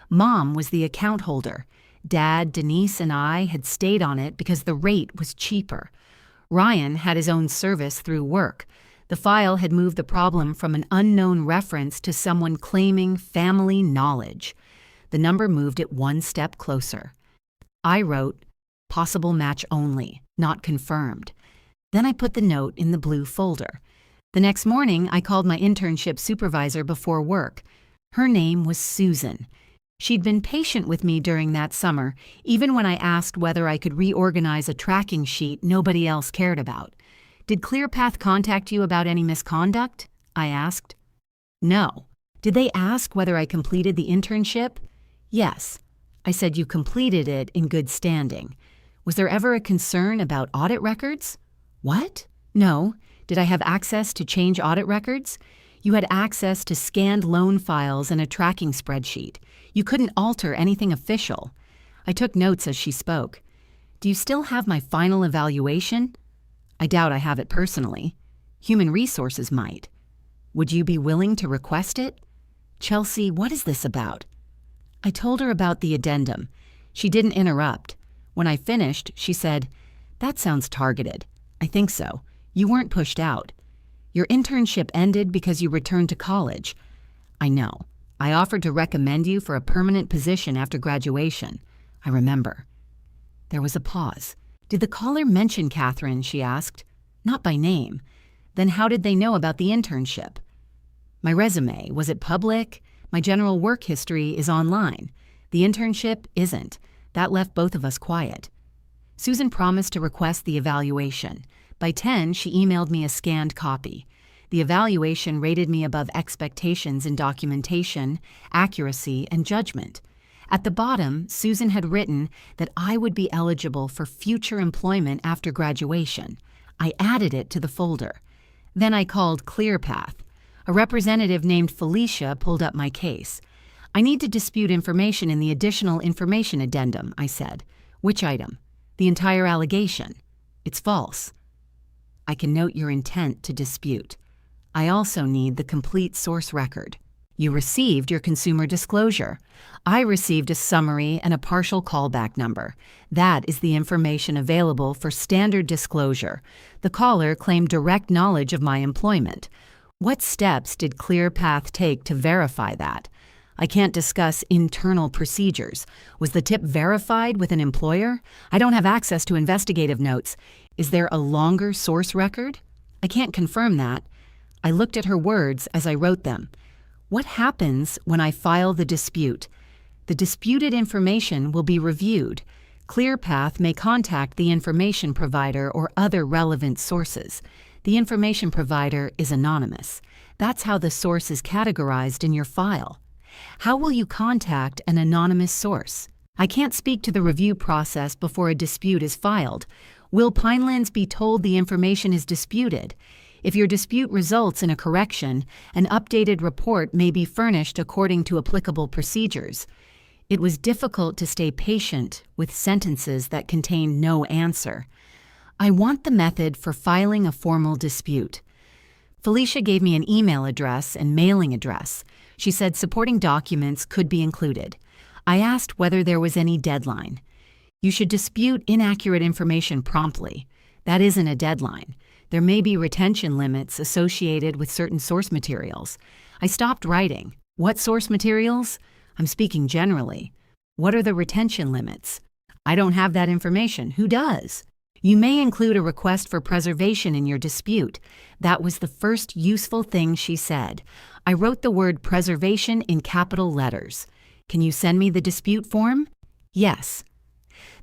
Mom was the account holder. Dad, Denise, and I had stayed on it because the rate was cheaper. Ryan had his own service through work. The file had moved the problem from an unknown reference to someone claiming family knowledge. The number moved it one step closer. I wrote, "Possible match only, not confirmed." Then I put the note in the blue folder. The next morning, I called my internship supervisor before work. Her name was Susan. She'd been patient with me during that summer, even when I asked whether I could reorganize a tracking sheet nobody else cared about. "Did ClearPath contact you about any misconduct?" I asked. "No." "Did they ask whether I completed the internship?" "Yes." I said, "You completed it in good standing." "Was there ever a concern about audit records?" "What?" "No." "Did I have access to change audit records?" "You had access to scanned loan files and a tracking spreadsheet. You couldn't alter anything official." I took notes as she spoke. "Do you still have my final evaluation?" "I doubt I have it personally. Human Resources might." "Would you be willing to request it?" "Chelsea, what is this about?" I told her about the addendum. She didn't interrupt. When I finished, she said, "That sounds targeted." "I think so. You weren't pushed out. Your internship ended because you returned to college." "I know. I offered to recommend you for a permanent position after graduation." "I remember." There was a pause. "Did the caller mention Catherine?" she asked. "Not by name." "Then how did they know about the internship?" "My resume, was it public? My general work history is online. The internship isn't. That left both of us quiet." Susan promised to request the evaluation. By 10, she emailed me a scanned copy. The evaluation rated me above expectations in documentation, accuracy, and judgment. At the bottom, Susan had written that I would be eligible for future employment after graduation. I added it to the folder. Then I called ClearPath. A representative named Felicia pulled up my case. "I need to dispute information in the additional information addendum," I said. "Which item?" "The entire allegation." "It's false." "I can note your intent to dispute. I also need the complete source record." "You received your consumer disclosure." "I received a summary and a partial callback number. That is the information available for standard disclosure. The caller claimed direct knowledge of my employment. What steps did ClearPath take to verify that?" "I can't discuss internal procedures. Was the tip verified with an employer? I don't have access to investigative notes. Is there a longer source record?" "I can't confirm that." I looked at her words as I wrote them. "What happens when I file the dispute?" "The disputed information will be reviewed. ClearPath may contact the information provider or other relevant sources. The information provider is anonymous. That's how the source is categorized in your file." "How will you contact an anonymous source?" "I can't speak to the review process before a dispute is filed. Will Pinelands be told the information is disputed? If your dispute results in a correction, an updated report may be furnished according to applicable procedures." It was difficult to stay patient with sentences that contained no answer. "I want the method for filing a formal dispute." Felicia gave me an email address and mailing address. She said supporting documents could be included. I asked whether there was any deadline. "You should dispute inaccurate information promptly. That isn't a deadline. There may be retention limits associated with certain source materials." I stopped writing. "What source materials?" "I'm speaking generally." "What are the retention limits?" "I don't have that information. Who does?" "You may include a request for preservation in your dispute." That was the first useful thing she said. I wrote the word preservation in capital letters. "Can you send me the dispute form?" "Yes."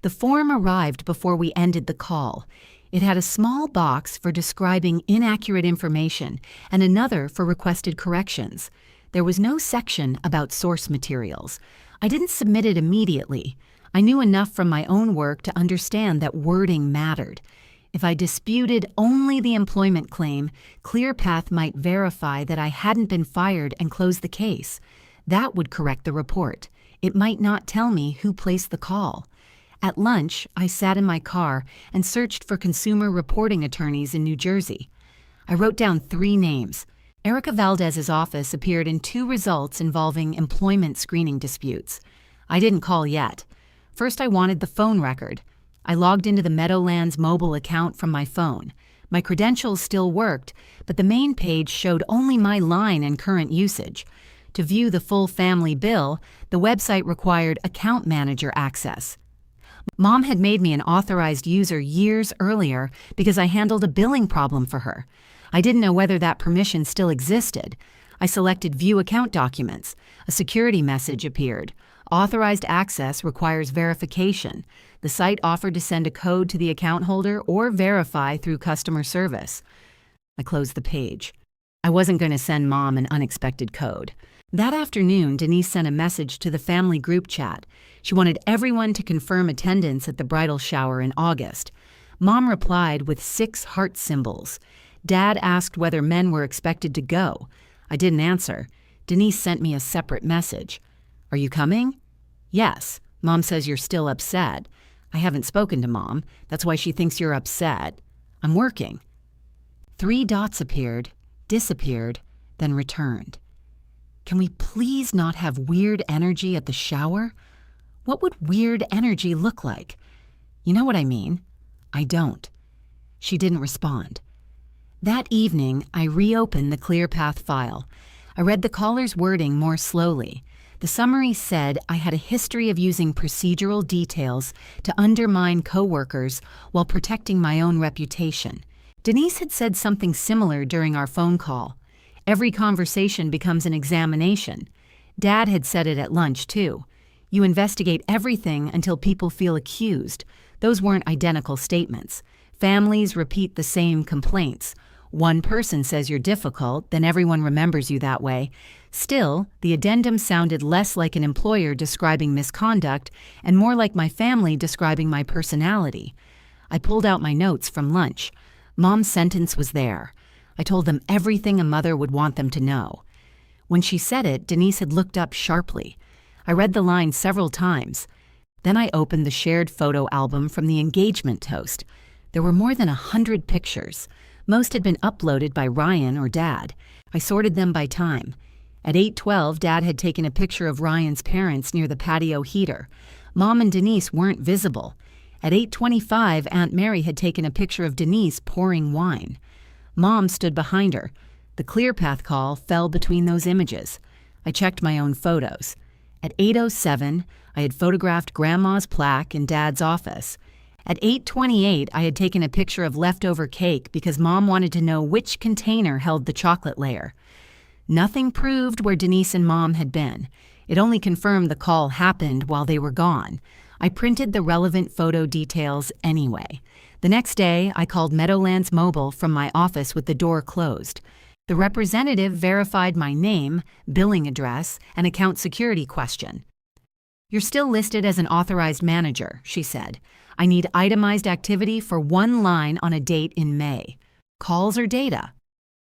The form arrived before we ended the call. It had a small box for describing inaccurate information and another for requested corrections. There was no section about source materials. I didn't submit it immediately. I knew enough from my own work to understand that wording mattered. If I disputed only the employment claim, ClearPath might verify that I hadn't been fired and close the case. That would correct the report. It might not tell me who placed the call. At lunch, I sat in my car and searched for consumer reporting attorneys in New Jersey. I wrote down 3 names. Erica Valdez's office appeared in 2 results involving employment screening disputes. I didn't call yet. First, I wanted the phone record. I logged into the Meadowlands mobile account from my phone. My credentials still worked, but the main page showed only my line and current usage. To view the full family bill, the website required account manager access. Mom had made me an authorized user years earlier because I handled a billing problem for her. I didn't know whether that permission still existed. I selected View Account Documents. A security message appeared. Authorized access requires verification. The site offered to send a code to the account holder or verify through customer service. I closed the page. I wasn't going to send Mom an unexpected code. That afternoon, Denise sent a message to the family group chat. She wanted everyone to confirm attendance at the bridal shower in August. Mom replied with 6 heart symbols. Dad asked whether men were expected to go. I didn't answer. Denise sent me a separate message. Are you coming? Yes. Mom says you're still upset. I haven't spoken to Mom. That's why she thinks you're upset. I'm working. 3 dots appeared, disappeared, then returned. Can we please not have weird energy at the shower? What would weird energy look like? You know what I mean? I don't. She didn't respond. That evening, I reopened the ClearPath file. I read the caller's wording more slowly. The summary said I had a history of using procedural details to undermine coworkers while protecting my own reputation. Denise had said something similar during our phone call. Every conversation becomes an examination. Dad had said it at lunch, too. You investigate everything until people feel accused. Those weren't identical statements. Families repeat the same complaints. One person says you're difficult, then everyone remembers you that way. Still, the addendum sounded less like an employer describing misconduct and more like my family describing my personality. I pulled out my notes from lunch. Mom's sentence was there. I told them everything a mother would want them to know. When she said it, Denise had looked up sharply. I read the line several times. Then I opened the shared photo album from the engagement toast. There were more than 100 pictures. Most had been uploaded by Ryan or Dad. I sorted them by time. At 8:12, Dad had taken a picture of Ryan's parents near the patio heater. Mom and Denise weren't visible. At 8:25, Aunt Mary had taken a picture of Denise pouring wine. Mom stood behind her. The ClearPath call fell between those images. I checked my own photos. At 8:07, I had photographed Grandma's plaque in Dad's office. At 8:28, I had taken a picture of leftover cake because Mom wanted to know which container held the chocolate layer. Nothing proved where Denise and Mom had been. It only confirmed the call happened while they were gone. I printed the relevant photo details anyway. The next day, I called Meadowlands Mobile from my office with the door closed. The representative verified my name, billing address, and account security question. You're still listed as an authorized manager, she said. I need itemized activity for 1 line on a date in May. Calls or data?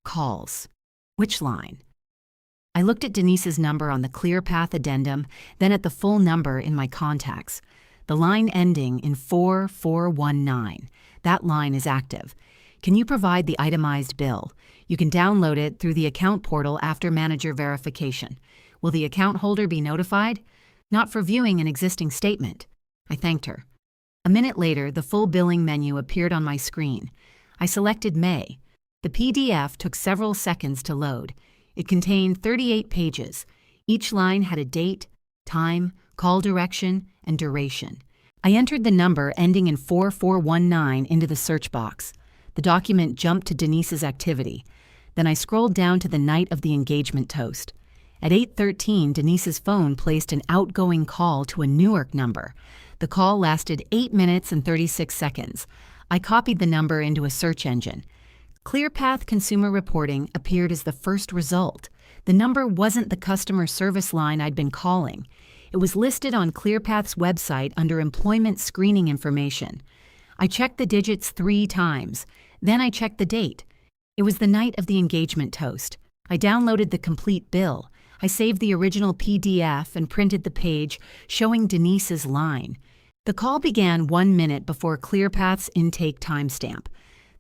Calls. Which line? I looked at Denise's number on the ClearPath addendum, then at the full number in my contacts. The line ending in 4419. That line is active. Can you provide the itemized bill? You can download it through the account portal after manager verification. Will the account holder be notified? Not for viewing an existing statement. I thanked her. A minute later, the full billing menu appeared on my screen. I selected May. The PDF took several seconds to load. It contained 38 pages. Each line had a date, time, call direction, and duration. I entered the number ending in 4419 into the search box. The document jumped to Denise's activity. Then I scrolled down to the night of the engagement toast. At 8:13, Denise's phone placed an outgoing call to a Newark number. The call lasted 8 minutes and 36 seconds. I copied the number into a search engine. ClearPath Consumer Reporting appeared as the first result. The number wasn't the customer service line I'd been calling. It was listed on ClearPath's website under employment screening information. I checked the digits 3 times. Then I checked the date. It was the night of the engagement toast. I downloaded the complete bill. I saved the original PDF and printed the page showing Denise's line. The call began 1 minute before ClearPath's intake timestamp.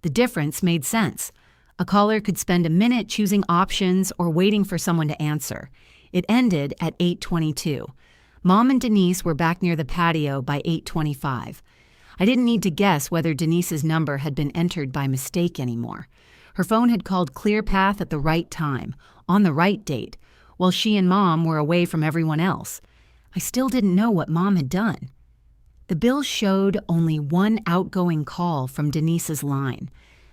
The difference made sense. A caller could spend a minute choosing options or waiting for someone to answer. It ended at 8:22. Mom and Denise were back near the patio by 8:25. I didn't need to guess whether Denise's number had been entered by mistake anymore. Her phone had called ClearPath at the right time, on the right date, while she and Mom were away from everyone else. I still didn't know what Mom had done. The bill showed only one outgoing call from Denise's line.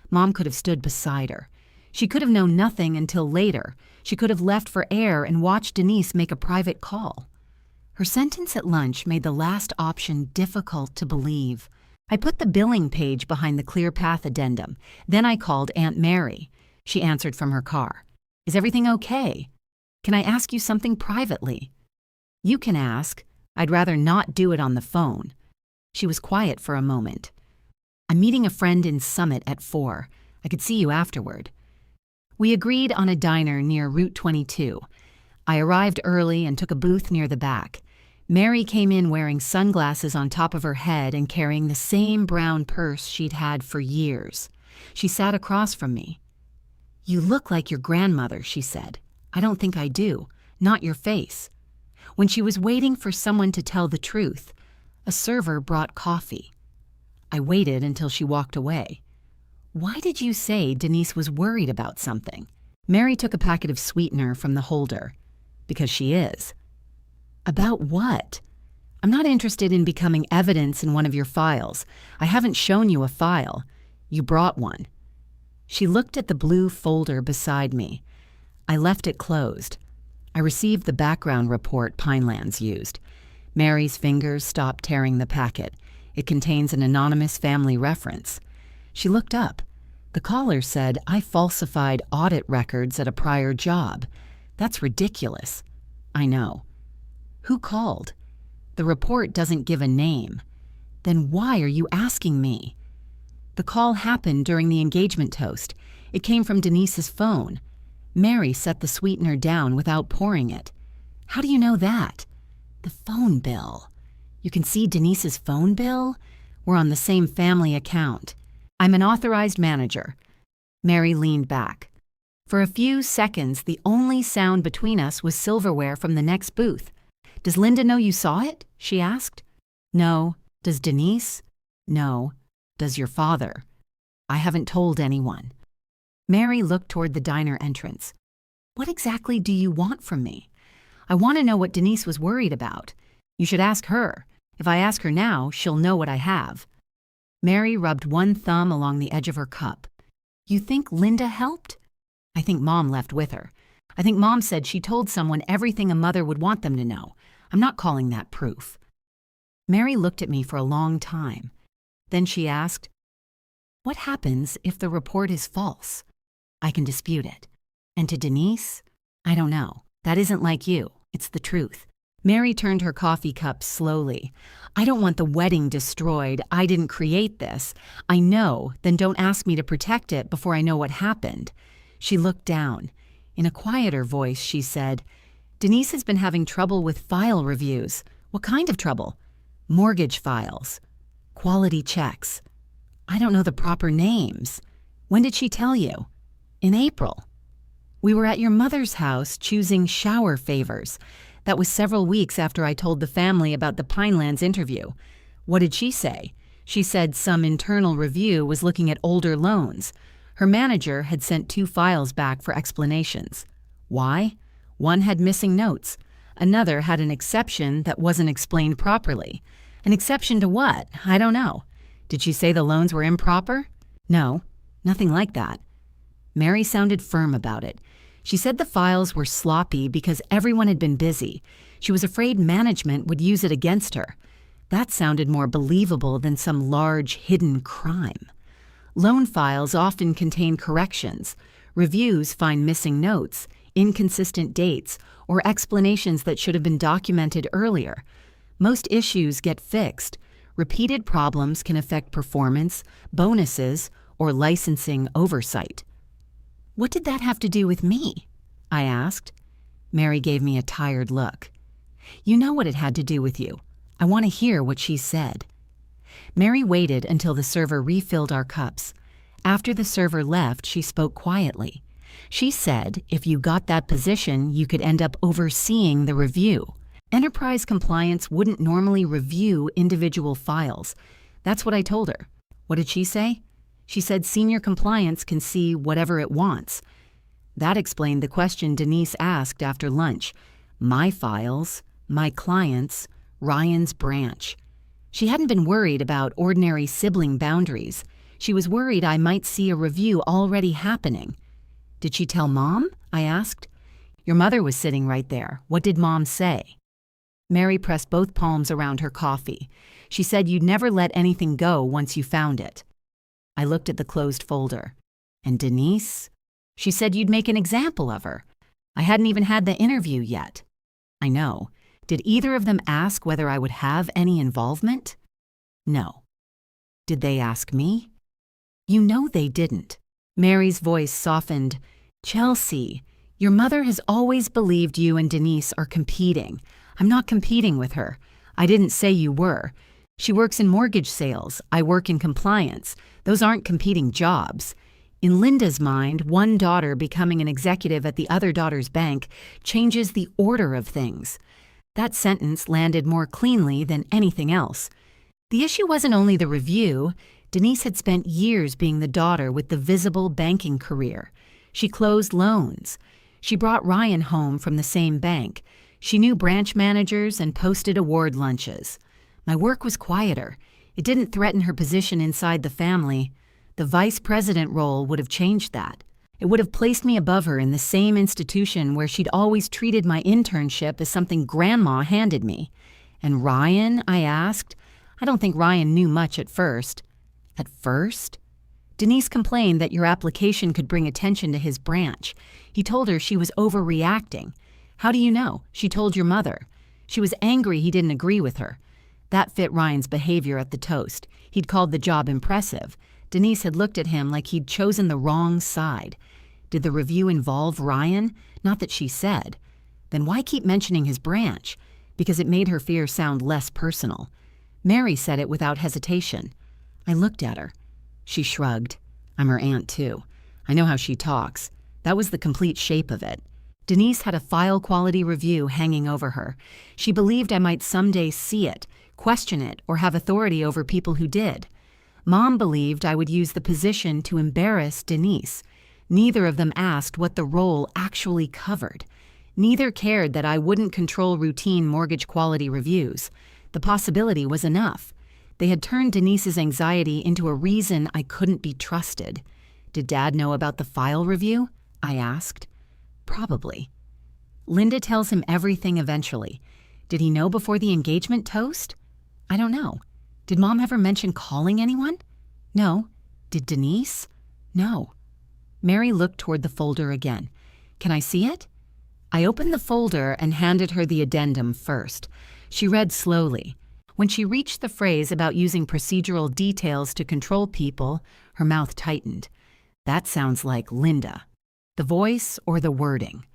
Mom could have stood beside her. She could have known nothing until later. She could have left for air and watched Denise make a private call. Her sentence at lunch made the last option difficult to believe. I put the billing page behind the ClearPath addendum. Then I called Aunt Mary. She answered from her car. "Is everything okay? Can I ask you something privately?" "You can ask. I'd rather not do it on the phone." She was quiet for a moment. "I'm meeting a friend in Summit at 4. I could see you afterward." We agreed on a diner near Route 22. I arrived early and took a booth near the back. Mary came in wearing sunglasses on top of her head and carrying the same brown purse she'd had for years. She sat across from me. "You look like your grandmother," she said. "I don't think I do. Not your face." When she was waiting for someone to tell the truth, a server brought coffee. I waited until she walked away. "Why did you say Denise was worried about something?" Mary took a packet of sweetener from the holder. "Because she is." "About what?" "I'm not interested in becoming evidence in one of your files. I haven't shown you a file. You brought one." She looked at the blue folder beside me. I left it closed. I received the background report Pinelands used. Mary's fingers stopped tearing the packet. It contains an anonymous family reference. She looked up. The caller said I falsified audit records at a prior job. That's ridiculous. I know. Who called? The report doesn't give a name. Then why are you asking me? The call happened during the engagement toast. It came from Denise's phone. Mary set the sweetener down without pouring it. How do you know that? The phone bill. You can see Denise's phone bill? We're on the same family account. I'm an authorized manager. Mary leaned back. For a few seconds, the only sound between us was silverware from the next booth. "Does Linda know you saw it?" she asked. "No." "Does Denise?" "No." "Does your father?" "I haven't told anyone." Mary looked toward the diner entrance. "What exactly do you want from me?" "I want to know what Denise was worried about. You should ask her. If I ask her now, she'll know what I have." Mary rubbed one thumb along the edge of her cup. "You think Linda helped?" "I think Mom left with her. I think Mom said she told someone everything a mother would want them to know. I'm not calling that proof." Mary looked at me for a long time. Then she asked, "What happens if the report is false?" "I can dispute it." "And to Denise?" "I don't know. That isn't like you. It's the truth." Mary turned her coffee cup slowly. "I don't want the wedding destroyed. I didn't create this. I know, then don't ask me to protect it before I know what happened." She looked down. In a quieter voice, she said, "Denise has been having trouble with file reviews." "What kind of trouble?" "Mortgage files. Quality checks." "I don't know the proper names." "When did she tell you?" "In April." "We were at your mother's house choosing shower favors. That was several weeks after I told the family about the Pinelands interview." "What did she say?" "She said some internal review was looking at older loans. Her manager had sent 2 files back for explanations." "Why?" "One had missing notes. Another had an exception that wasn't explained properly." "An exception to what? I don't know." "Did she say the loans were improper?" "No, nothing like that." Mary sounded firm about it. She said the files were sloppy because everyone had been busy. She was afraid management would use it against her. That sounded more believable than some large, hidden crime. Loan files often contain corrections. Reviews find missing notes, inconsistent dates, or explanations that should have been documented earlier. Most issues get fixed. Repeated problems can affect performance, bonuses, or licensing oversight. What did that have to do with me? I asked. Mary gave me a tired look. You know what it had to do with you. I want to hear what she said. Mary waited until the server refilled our cups. After the server left, she spoke quietly. She said if you got that position, you could end up overseeing the review. Enterprise compliance wouldn't normally review individual files. That's what I told her. What did she say? She said senior compliance can see whatever it wants. That explained the question Denise asked after lunch. My files, my clients, Ryan's branch. She hadn't been worried about ordinary sibling boundaries. She was worried I might see a review already happening. Did she tell Mom? I asked. Your mother was sitting right there. What did Mom say? Mary pressed both palms around her coffee. She said you'd never let anything go once you found it. I looked at the closed folder. And Denise? She said you'd make an example of her. I hadn't even had the interview yet. I know. Did either of them ask whether I would have any involvement? No. Did they ask me? You know they didn't. Mary's voice softened. Chelsea, your mother has always believed you and Denise are competing. I'm not competing with her. I didn't say you were. She works in mortgage sales. I work in compliance. Those aren't competing jobs. In Linda's mind, one daughter becoming an executive at the other daughter's bank changes the order of things. That sentence landed more cleanly than anything else. The issue wasn't only the review. Denise had spent years being the daughter with the visible banking career. She closed loans. She brought Ryan home from the same bank. She knew branch managers and posted award lunches. My work was quieter. It didn't threaten her position inside the family. The vice president role would have changed that. It would have placed me above her in the same institution where she'd always treated my internship as something Grandma handed me. And Ryan, I asked. I don't think Ryan knew much at first. At first? Denise complained that your application could bring attention to his branch. He told her she was overreacting. How do you know? She told your mother. She was angry he didn't agree with her. That fit Ryan's behavior at the toast. He'd called the job impressive. Denise had looked at him like he'd chosen the wrong side. Did the review involve Ryan? Not that she said. Then why keep mentioning his branch? Because it made her fear sound less personal. Mary said it without hesitation. I looked at her. She shrugged. I'm her aunt, too. I know how she talks. That was the complete shape of it. Denise had a file quality review hanging over her. She believed I might someday see it, question it, or have authority over people who did. Mom believed I would use the position to embarrass Denise. Neither of them asked what the role actually covered. Neither cared that I wouldn't control routine mortgage quality reviews. The possibility was enough. They had turned Denise's anxiety into a reason I couldn't be trusted. Did Dad know about the file review? I asked. Probably. Linda tells him everything eventually. Did he know before the engagement toast? I don't know. Did Mom ever mention calling anyone? No. Did Denise? No. Mary looked toward the folder again. Can I see it? I opened the folder and handed her the addendum first. She read slowly. When she reached the phrase about using procedural details to control people, her mouth tightened. That sounds like Linda. The voice or the wording?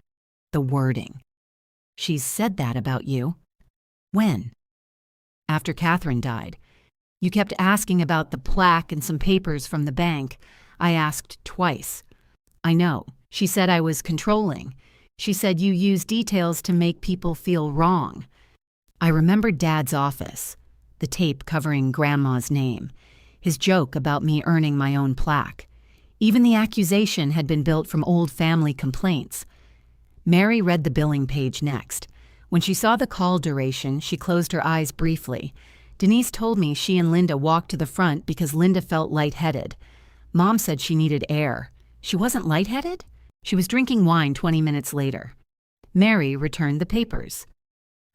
The wording. She's said that about you. When? After Catherine died. You kept asking about the plaque and some papers from the bank. I asked twice. I know. She said I was controlling. She said you use details to make people feel wrong. I remembered Dad's office, the tape covering Grandma's name, his joke about me earning my own plaque. Even the accusation had been built from old family complaints. Mary read the billing page next. When she saw the call duration, she closed her eyes briefly. Denise told me she and Linda walked to the front because Linda felt lightheaded. Mom said she needed air. She wasn't lightheaded? She was drinking wine 20 minutes later. Mary returned the papers.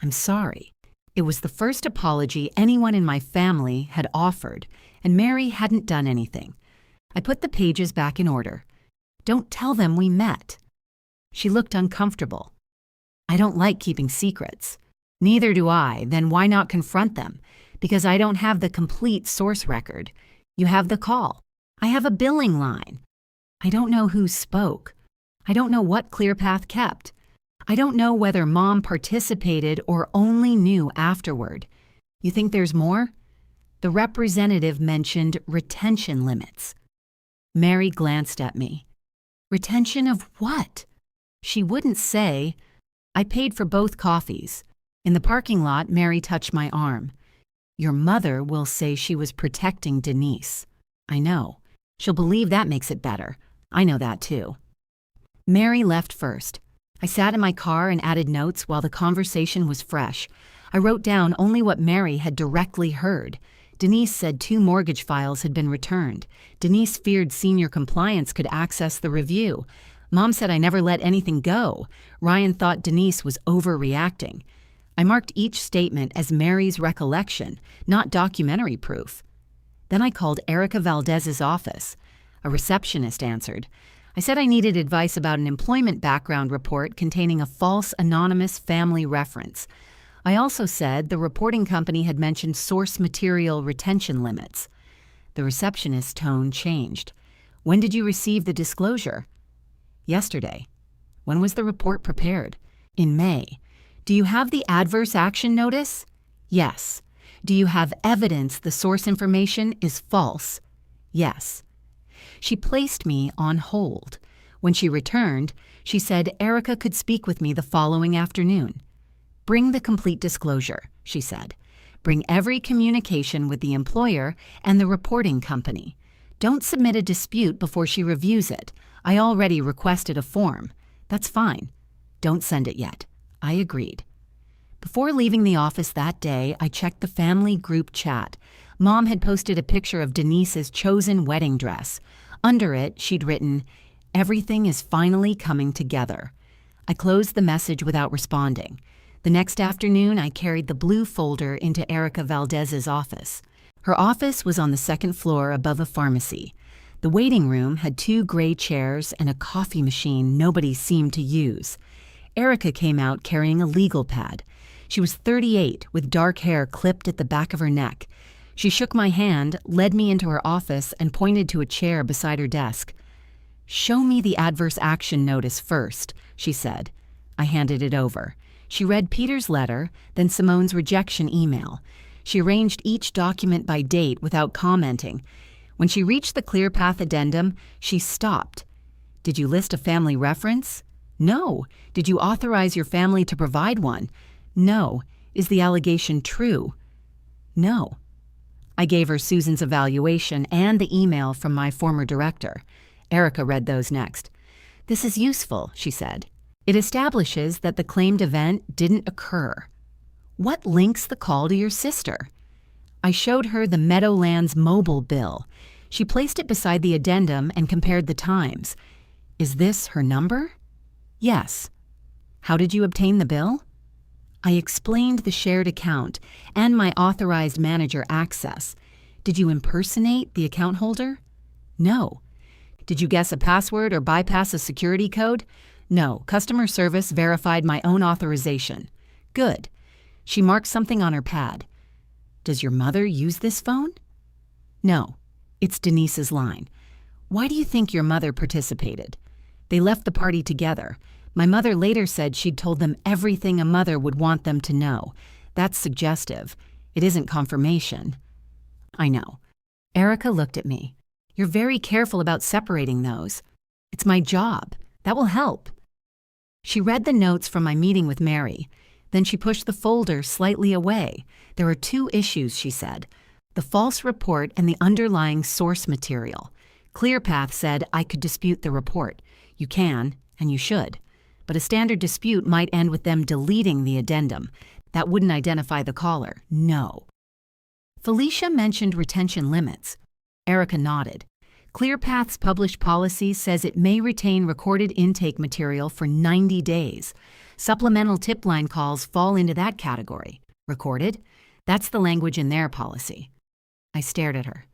I'm sorry. It was the first apology anyone in my family had offered, and Mary hadn't done anything. I put the pages back in order. Don't tell them we met. She looked uncomfortable. I don't like keeping secrets. Neither do I. Then why not confront them? Because I don't have the complete source record. You have the call. I have a billing line. I don't know who spoke. I don't know what ClearPath kept. I don't know whether Mom participated or only knew afterward. You think there's more? The representative mentioned retention limits. Mary glanced at me. Retention of what? She wouldn't say. I paid for both coffees. In the parking lot, Mary touched my arm. Your mother will say she was protecting Denise. I know. She'll believe that makes it better. I know that too. Mary left first. I sat in my car and added notes while the conversation was fresh. I wrote down only what Mary had directly heard. Denise said 2 mortgage files had been returned. Denise feared senior compliance could access the review. Mom said I never let anything go. Ryan thought Denise was overreacting. I marked each statement as Mary's recollection, not documentary proof. Then I called Erica Valdez's office. A receptionist answered. I said I needed advice about an employment background report containing a false anonymous family reference. I also said the reporting company had mentioned source material retention limits. The receptionist's tone changed. When did you receive the disclosure? Yesterday. When was the report prepared? In May. Do you have the adverse action notice? Yes. Do you have evidence the source information is false? Yes. She placed me on hold. When she returned, she said Erica could speak with me the following afternoon. Bring the complete disclosure, she said. Bring every communication with the employer and the reporting company. Don't submit a dispute before she reviews it. I already requested a form. That's fine. Don't send it yet. I agreed. Before leaving the office that day, I checked the family group chat. Mom had posted a picture of Denise's chosen wedding dress. Under it, she'd written, "Everything is finally coming together." I closed the message without responding. The next afternoon, I carried the blue folder into Erica Valdez's office. Her office was on the 2nd floor above a pharmacy. The waiting room had 2 gray chairs and a coffee machine nobody seemed to use. Erica came out carrying a legal pad. She was 38, with dark hair clipped at the back of her neck. She shook my hand, led me into her office, and pointed to a chair beside her desk. "Show me the adverse action notice first," she said. I handed it over. She read Peter's letter, then Simone's rejection email. She arranged each document by date without commenting. When she reached the ClearPath addendum, she stopped. "Did you list a family reference?" "No." "Did you authorize your family to provide one?" "No." "Is the allegation true?" "No." I gave her Susan's evaluation and the email from my former director. Erica read those next. "This is useful," she said. "It establishes that the claimed event didn't occur." "What links the call to your sister?" I showed her the Meadowlands mobile bill. She placed it beside the addendum and compared the times. "Is this her number?" "Yes." "How did you obtain the bill?" I explained the shared account and my authorized manager access. "Did you impersonate the account holder?" "No." "Did you guess a password or bypass a security code?" "No. Customer service verified my own authorization." "Good." She marked something on her pad. "Does your mother use this phone?" "No. It's Denise's line." "Why do you think your mother participated?" "They left the party together. My mother later said she'd told them everything a mother would want them to know. That's suggestive. It isn't confirmation." "I know." Erica looked at me. "You're very careful about separating those." "It's my job. That will help." She read the notes from my meeting with Mary. Then she pushed the folder slightly away. "There are 2 issues," she said. "The false report and the underlying source material. ClearPath said I could dispute the report. You can, and you should. But a standard dispute might end with them deleting the addendum. That wouldn't identify the caller. No." Felicia mentioned retention limits. Erica nodded. ClearPath's published policy says it may retain recorded intake material for 90 days. Supplemental tip line calls fall into that category. Recorded? That's the language in their policy. I stared at her.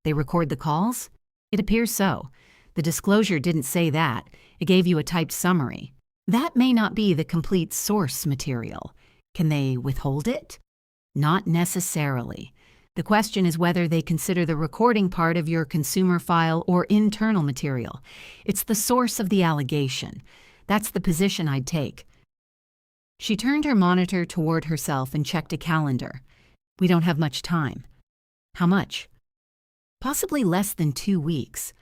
They record the calls? It appears so. The disclosure didn't say that. It gave you a typed summary. That may not be the complete source material. Can they withhold it? Not necessarily. The question is whether they consider the recording part of your consumer file or internal material. It's the source of the allegation. That's the position I'd take. She turned her monitor toward herself and checked a calendar. We don't have much time. How much? Possibly less than 2 weeks.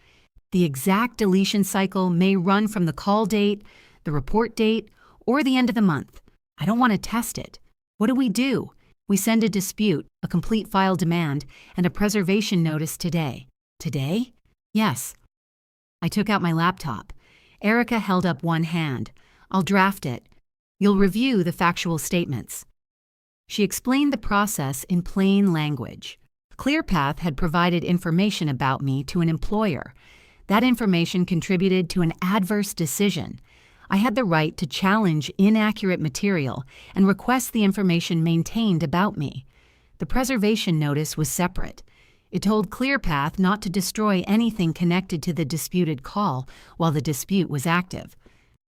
The exact deletion cycle may run from the call date, the report date, or the end of the month. I don't want to test it. What do? We send a dispute, a complete file demand, and a preservation notice today. Today? Yes. I took out my laptop. Erica held up one hand. I'll draft it. You'll review the factual statements. She explained the process in plain language. ClearPath had provided information about me to an employer. That information contributed to an adverse decision. I had the right to challenge inaccurate material and request the information maintained about me. The preservation notice was separate. It told ClearPath not to destroy anything connected to the disputed call while the dispute was active.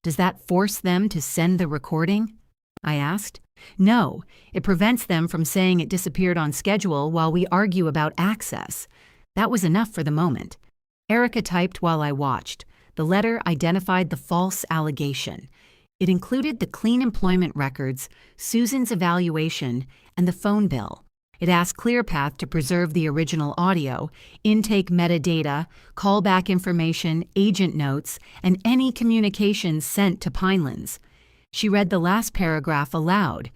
Does that force them to send the recording? I asked. No, it prevents them from saying it disappeared on schedule while we argue about access. That was enough for the moment. Erica typed while I watched. The letter identified the false allegation. It included the clean employment records, Susan's evaluation, and the phone bill. It asked ClearPath to preserve the original audio, intake metadata, callback information, agent notes, and any communications sent to Pinelands. She read the last paragraph aloud.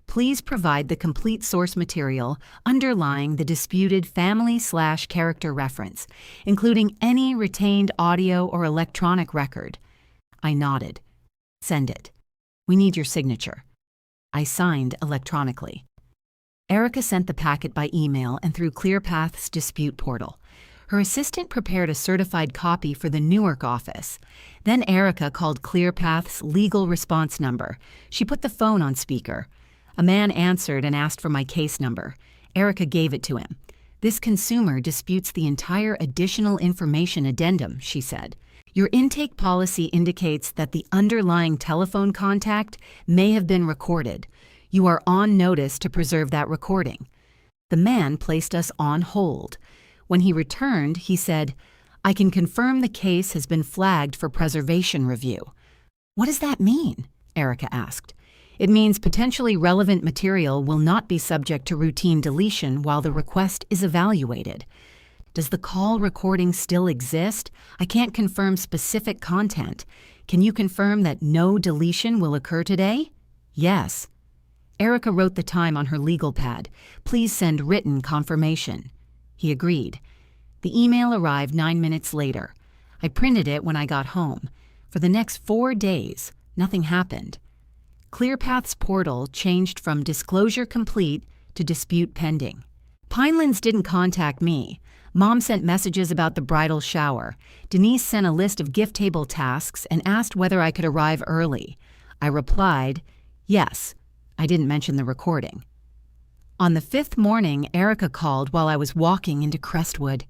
Please provide the complete source material underlying the disputed family/character reference, including any retained audio or electronic record. I nodded. Send it. We need your signature. I signed electronically. Erica sent the packet by email and through ClearPath's dispute portal. Her assistant prepared a certified copy for the Newark office. Then Erica called ClearPath's legal response number. She put the phone on speaker. A man answered and asked for my case number. Erica gave it to him. This consumer disputes the entire additional information addendum, she said. Your intake policy indicates that the underlying telephone contact may have been recorded. You are on notice to preserve that recording. The man placed us on hold. When he returned, he said, I can confirm the case has been flagged for preservation review. What does that mean? Erica asked. It means potentially relevant material will not be subject to routine deletion while the request is evaluated. Does the call recording still exist? I can't confirm specific content. Can you confirm that no deletion will occur today? Yes. Erica wrote the time on her legal pad. Please send written confirmation. He agreed. The email arrived 9 minutes later. I printed it when I got home. For the next 4 days, nothing happened. ClearPath's portal changed from disclosure complete to dispute pending. Pinelands didn't contact me. Mom sent messages about the bridal shower. Denise sent a list of gift table tasks and asked whether I could arrive early. I replied, yes. I didn't mention the recording. On the 5th morning, Erica called while I was walking into Crestwood.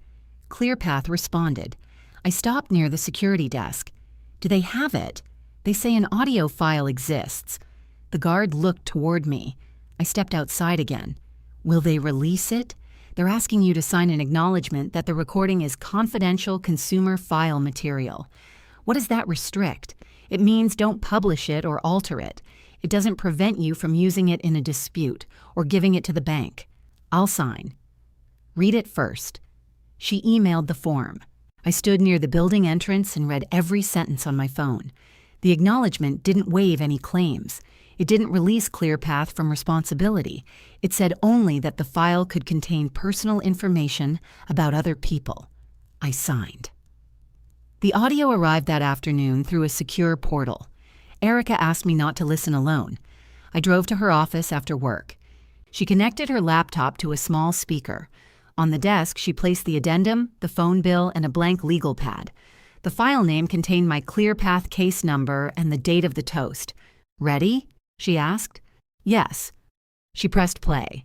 ClearPath responded. I stopped near the security desk. Do they have it? They say an audio file exists. The guard looked toward me. I stepped outside again. Will they release it? They're asking you to sign an acknowledgement that the recording is confidential consumer file material. What does that restrict? It means don't publish it or alter it. It doesn't prevent you from using it in a dispute or giving it to the bank. I'll sign. Read it first. She emailed the form. I stood near the building entrance and read every sentence on my phone. The acknowledgement didn't waive any claims. It didn't release ClearPath from responsibility. It said only that the file could contain personal information about other people. I signed. The audio arrived that afternoon through a secure portal. Erica asked me not to listen alone. I drove to her office after work. She connected her laptop to a small speaker. On the desk, she placed the addendum, the phone bill, and a blank legal pad. The file name contained my ClearPath case number and the date of the toast. Ready? She asked. Yes. She pressed play.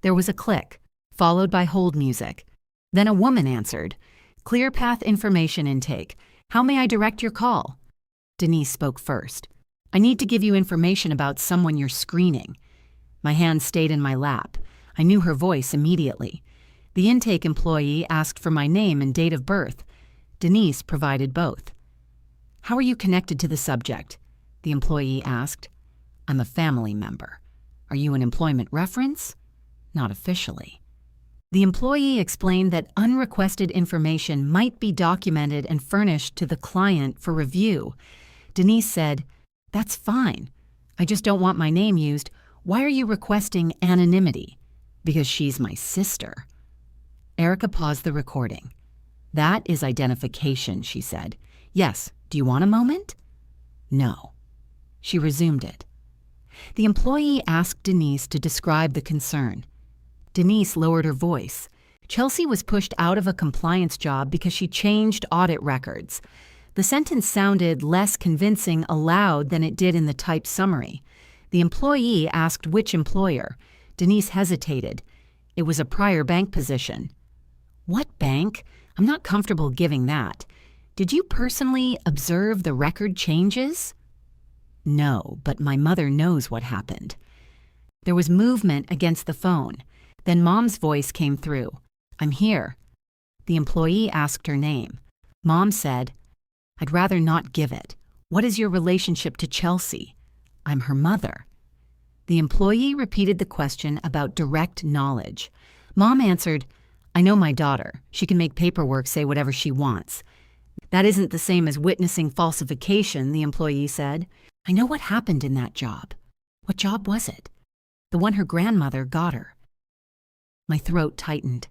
There was a click, followed by hold music. Then a woman answered. ClearPath information intake. How may I direct your call? Denise spoke first. I need to give you information about someone you're screening. My hand stayed in my lap. I knew her voice immediately. The intake employee asked for my name and date of birth. Denise provided both. "How are you connected to the subject?" the employee asked. "I'm a family member." "Are you an employment reference?" "Not officially." The employee explained that unrequested information might be documented and furnished to the client for review. Denise said, "That's fine. I just don't want my name used. Why are you requesting anonymity?" "Because she's my sister." Erica paused the recording. "That is identification," she said. "Yes, do you want a moment?" "No." She resumed it. The employee asked Denise to describe the concern. Denise lowered her voice. Chelsea was pushed out of a compliance job because she changed audit records. The sentence sounded less convincing aloud than it did in the typed summary. The employee asked which employer. Denise hesitated. It was a prior bank position. "What bank? I'm not comfortable giving that. Did you personally observe the record changes?" "No, but my mother knows what happened." There was movement against the phone. Then Mom's voice came through. "I'm here." The employee asked her name. Mom said, "I'd rather not give it. What is your relationship to Chelsea?" "I'm her mother." The employee repeated the question about direct knowledge. Mom answered, "I know my daughter. She can make paperwork say whatever she wants." "That isn't the same as witnessing falsification," the employee said. "I know what happened in that job." "What job was it?" "The one her grandmother got her." My throat tightened.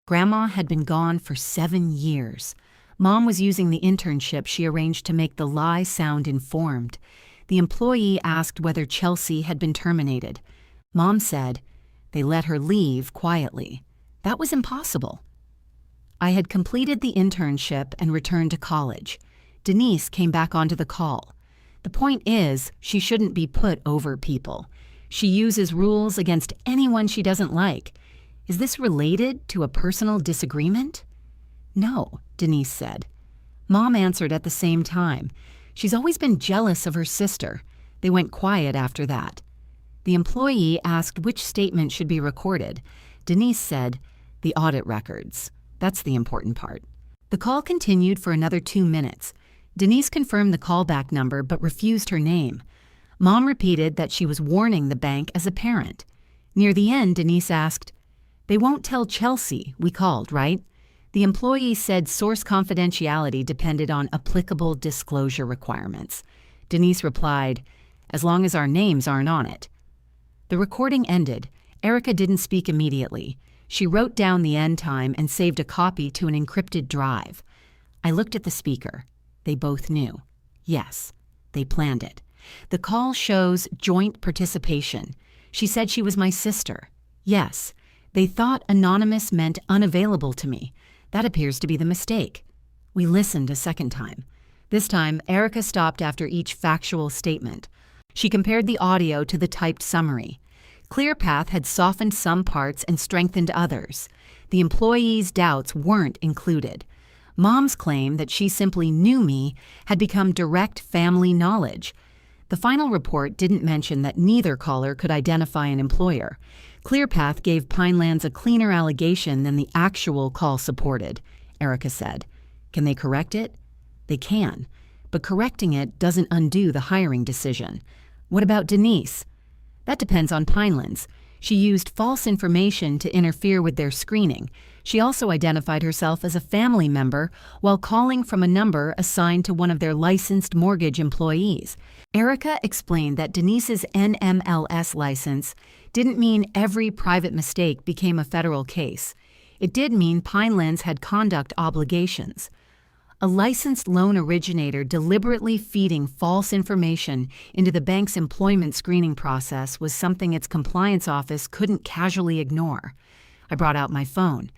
Grandma had been gone for 7 years. Mom was using the internship she arranged to make the lie sound informed. The employee asked whether Chelsea had been terminated. Mom said, "They let her leave quietly." That was impossible. I had completed the internship and returned to college. Denise came back onto the call. "The point is, she shouldn't be put over people. She uses rules against anyone she doesn't like. Is this related to a personal disagreement?" "No," Denise said. Mom answered at the same time. "She's always been jealous of her sister." They went quiet after that. The employee asked which statement should be recorded. Denise said, "The audit records. That's the important part." The call continued for another 2 minutes. Denise confirmed the callback number but refused her name. Mom repeated that she was warning the bank as a parent. Near the end, Denise asked, "They won't tell Chelsea we called, right?" The employee said source confidentiality depended on applicable disclosure requirements. Denise replied, "As long as our names aren't on it." The recording ended. Erica didn't speak immediately. She wrote down the end time and saved a copy to an encrypted drive. I looked at the speaker. They both knew. Yes, they planned it. The call shows joint participation. She said she was my sister. Yes, they thought anonymous meant unavailable to me. That appears to be the mistake. We listened a second time. This time, Erica stopped after each factual statement. She compared the audio to the typed summary. ClearPath had softened some parts and strengthened others. The employee's doubts weren't included. Mom's claim that she simply knew me had become direct family knowledge. The final report didn't mention that neither caller could identify an employer. ClearPath gave Pinelands a cleaner allegation than the actual call supported, Erica said. Can they correct it? They can, but correcting it doesn't undo the hiring decision. What about Denise? That depends on Pinelands. She used false information to interfere with their screening. She also identified herself as a family member while calling from a number assigned to one of their licensed mortgage employees. Erica explained that Denise's NMLS license didn't mean every private mistake became a federal case. It did mean Pinelands had conduct obligations. A licensed loan originator deliberately feeding false information into the bank's employment screening process was something its compliance office couldn't casually ignore. I brought out my phone.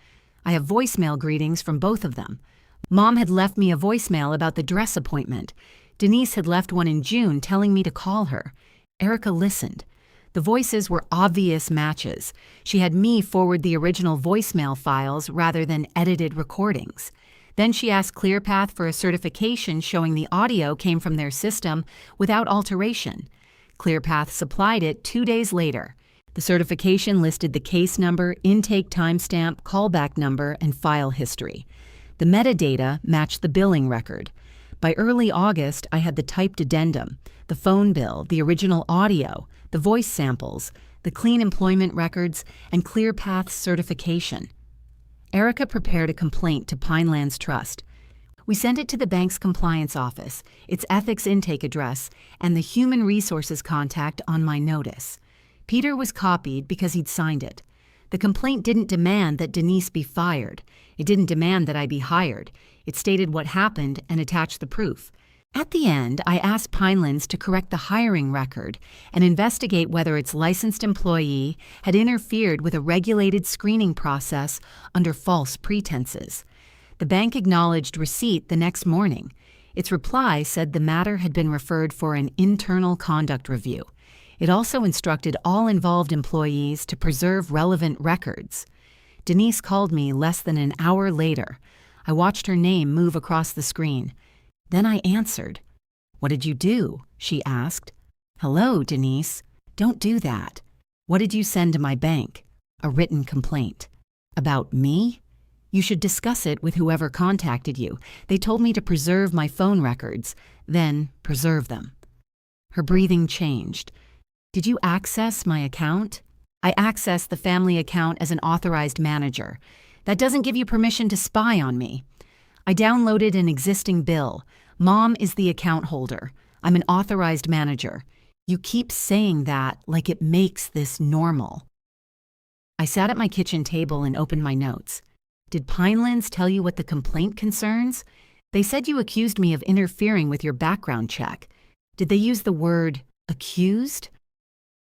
I have voicemail greetings from both of them. Mom had left me a voicemail about the dress appointment. Denise had left one in June telling me to call her. Erica listened. The voices were obvious matches. She had me forward the original voicemail files rather than edited recordings. Then she asked ClearPath for a certification showing the audio came from their system without alteration. ClearPath supplied it 2 days later. The certification listed the case number, intake timestamp, callback number, and file history. The metadata matched the billing record. By early August, I had the typed addendum, the phone bill, the original audio, the voice samples, the clean employment records, and ClearPath's certification. Erica prepared a complaint to Pinelands Trust. We sent it to the bank's compliance office, its ethics intake address, and the human resources contact on my notice. Peter was copied because he'd signed it. The complaint didn't demand that Denise be fired. It didn't demand that I be hired. It stated what happened and attached the proof. At the end, I asked Pinelands to correct the hiring record and investigate whether its licensed employee had interfered with a regulated screening process under false pretenses. The bank acknowledged receipt the next morning. Its reply said the matter had been referred for an internal conduct review. It also instructed all involved employees to preserve relevant records. Denise called me less than an hour later. I watched her name move across the screen. Then I answered. "What did you do?" she asked. "Hello, Denise. Don't do that. What did you send to my bank?" "A written complaint." "About me?" "You should discuss it with whoever contacted you. They told me to preserve my phone records, then preserve them." Her breathing changed. "Did you access my account?" "I accessed the family account as an authorized manager. That doesn't give you permission to spy on me. I downloaded an existing bill. Mom is the account holder. I'm an authorized manager. You keep saying that like it makes this normal." I sat at my kitchen table and opened my notes. "Did Pinelands tell you what the complaint concerns? They said you accused me of interfering with your background check. Did they use the word accused?"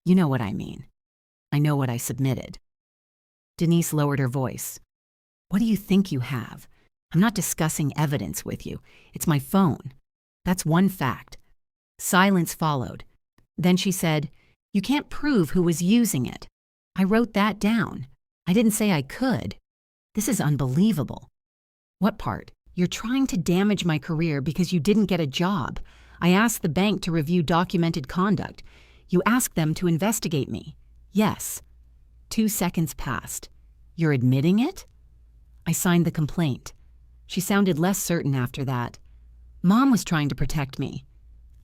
"You know what I mean. I know what I submitted." Denise lowered her voice. "What do you think you have? I'm not discussing evidence with you. It's my phone. That's one fact." Silence followed. Then she said, "You can't prove who was using it." "I wrote that down. I didn't say I could." "This is unbelievable." "What part?" "You're trying to damage my career because you didn't get a job. I asked the bank to review documented conduct. You asked them to investigate me." "Yes." 2 seconds passed. "You're admitting it?" "I signed the complaint." She sounded less certain after that. "Mom was trying to protect me."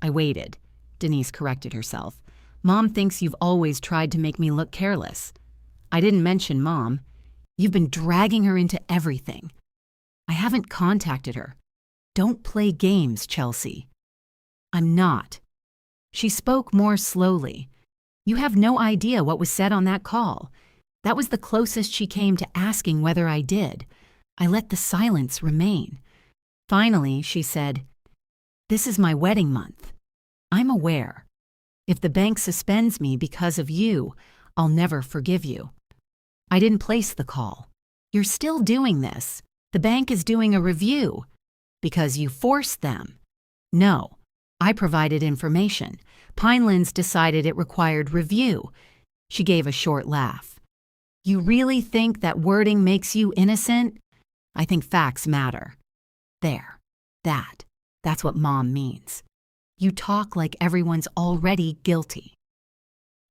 I waited. Denise corrected herself. "Mom thinks you've always tried to make me look careless." "I didn't mention Mom. You've been dragging her into everything." "I haven't contacted her." "Don't play games, Chelsea." "I'm not." She spoke more slowly. "You have no idea what was said on that call. That was the closest she came to asking whether I did. I let the silence remain. Finally, she said, 'This is my wedding month. I'm aware. If the bank suspends me because of you, I'll never forgive you.' I didn't place the call. 'You're still doing this. The bank is doing a review.' 'Because you forced them.' 'No, I provided information. Pinelands decided it required review.' She gave a short laugh. 'You really think that wording makes you innocent?' 'I think facts matter.' There. That's what Mom means. You talk like everyone's already guilty."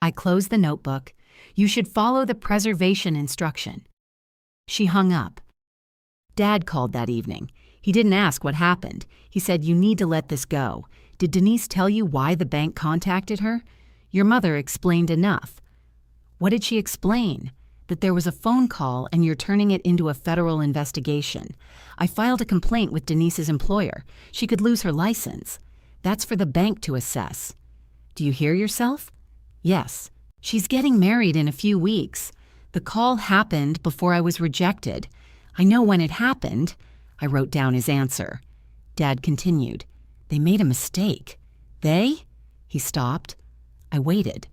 I closed the notebook. "You should follow the preservation instruction." She hung up. Dad called that evening. He didn't ask what happened. He said, "You need to let this go. Did Denise tell you why the bank contacted her?" "Your mother explained enough." "What did she explain?" "That there was a phone call and you're turning it into a federal investigation. I filed a complaint with Denise's employer. She could lose her license. That's for the bank to assess." "Do you hear yourself?" "Yes. She's getting married in a few weeks. The call happened before I was rejected. I know when it happened." I wrote down his answer. Dad continued, "They made a mistake." "They?" He stopped. I waited.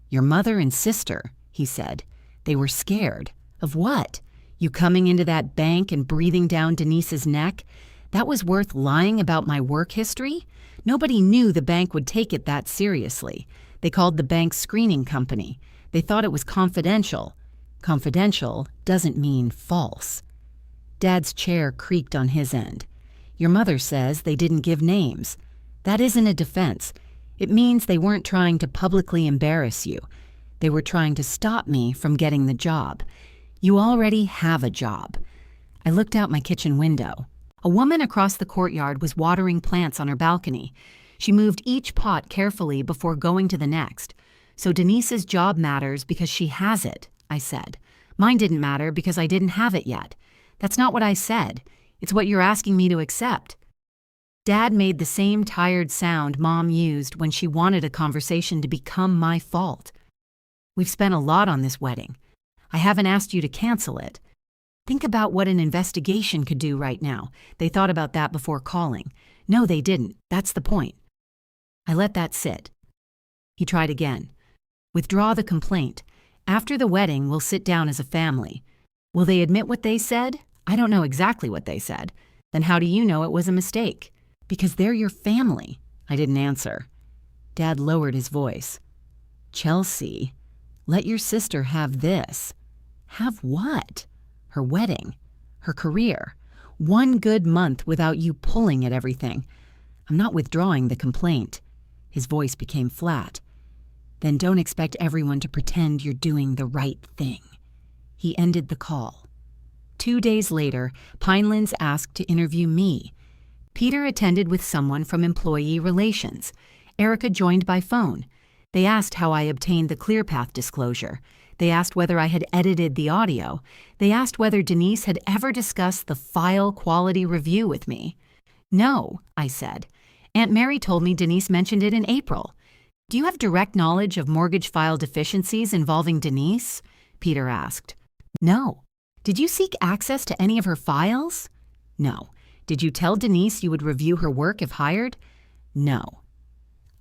"Your mother and sister," he said. "They were scared." "Of what?" "You coming into that bank and breathing down Denise's neck? That was worth lying about my work history? Nobody knew the bank would take it that seriously. They called the bank screening company. They thought it was confidential. Confidential doesn't mean false." Dad's chair creaked on his end. "Your mother says they didn't give names. That isn't a defense. It means they weren't trying to publicly embarrass you. They were trying to stop me from getting the job. You already have a job. I looked out my kitchen window. A woman across the courtyard was watering plants on her balcony. She moved each pot carefully before going to the next. So Denise's job matters because she has it, I said. Mine didn't matter because I didn't have it yet. That's not what I said. It's what you're asking me to accept. Dad made the same tired sound Mom used when she wanted a conversation to become my fault. We've spent a lot on this wedding. I haven't asked you to cancel it. Think about what an investigation could do right now. They thought about that before calling. No, they didn't. That's the point. I let that sit. He tried again. Withdraw the complaint. After the wedding, we'll sit down as a family. Will they admit what they said? I don't know exactly what they said. Then how do you know it was a mistake? Because they're your family. I didn't answer. Dad lowered his voice. Chelsea, let your sister have this. Have what? Her wedding. Her career. 1 good month without you pulling at everything. I'm not withdrawing the complaint. His voice became flat. Then don't expect everyone to pretend you're doing the right thing. He ended the call. 2 days later, Pinelands asked to interview me. Peter attended with someone from employee relations. Erica joined by phone. They asked how I obtained the ClearPath disclosure. They asked whether I had edited the audio. They asked whether Denise had ever discussed the file quality review with me. No, I said. Aunt Mary told me Denise mentioned it in April. Do you have direct knowledge of mortgage file deficiencies involving Denise? Peter asked. No. Did you seek access to any of her files? No. Did you tell Denise you would review her work if hired? No.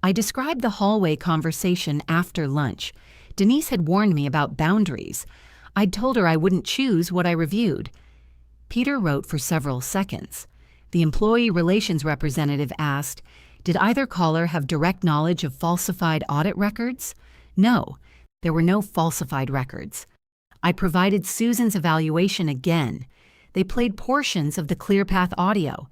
I described the hallway conversation after lunch. Denise had warned me about boundaries. I'd told her I wouldn't choose what I reviewed. Peter wrote for several seconds. The employee relations representative asked, did either caller have direct knowledge of falsified audit records? No, there were no falsified records. I provided Susan's evaluation again. They played portions of the ClearPath audio.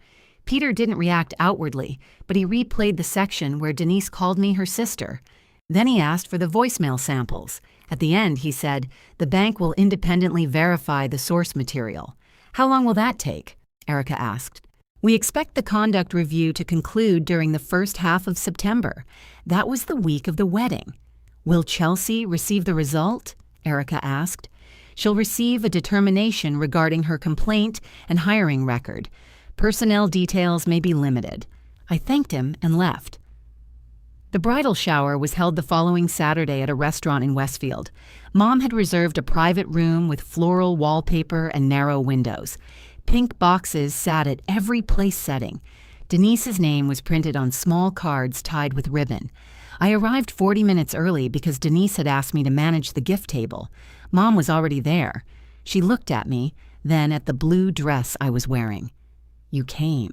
Peter didn't react outwardly, but he replayed the section where Denise called me her sister. Then he asked for the voicemail samples. At the end, he said, the bank will independently verify the source material. How long will that take? Erica asked. We expect the conduct review to conclude during the first half of September. That was the week of the wedding. Will Chelsea receive the result? Erica asked. She'll receive a determination regarding her complaint and hiring record. Personnel details may be limited. I thanked him and left. The bridal shower was held the following Saturday at a restaurant in Westfield. Mom had reserved a private room with floral wallpaper and narrow windows. Pink boxes sat at every place setting. Denise's name was printed on small cards tied with ribbon. I arrived 40 minutes early because Denise had asked me to manage the gift table. Mom was already there. She looked at me, then at the blue dress I was wearing. You came.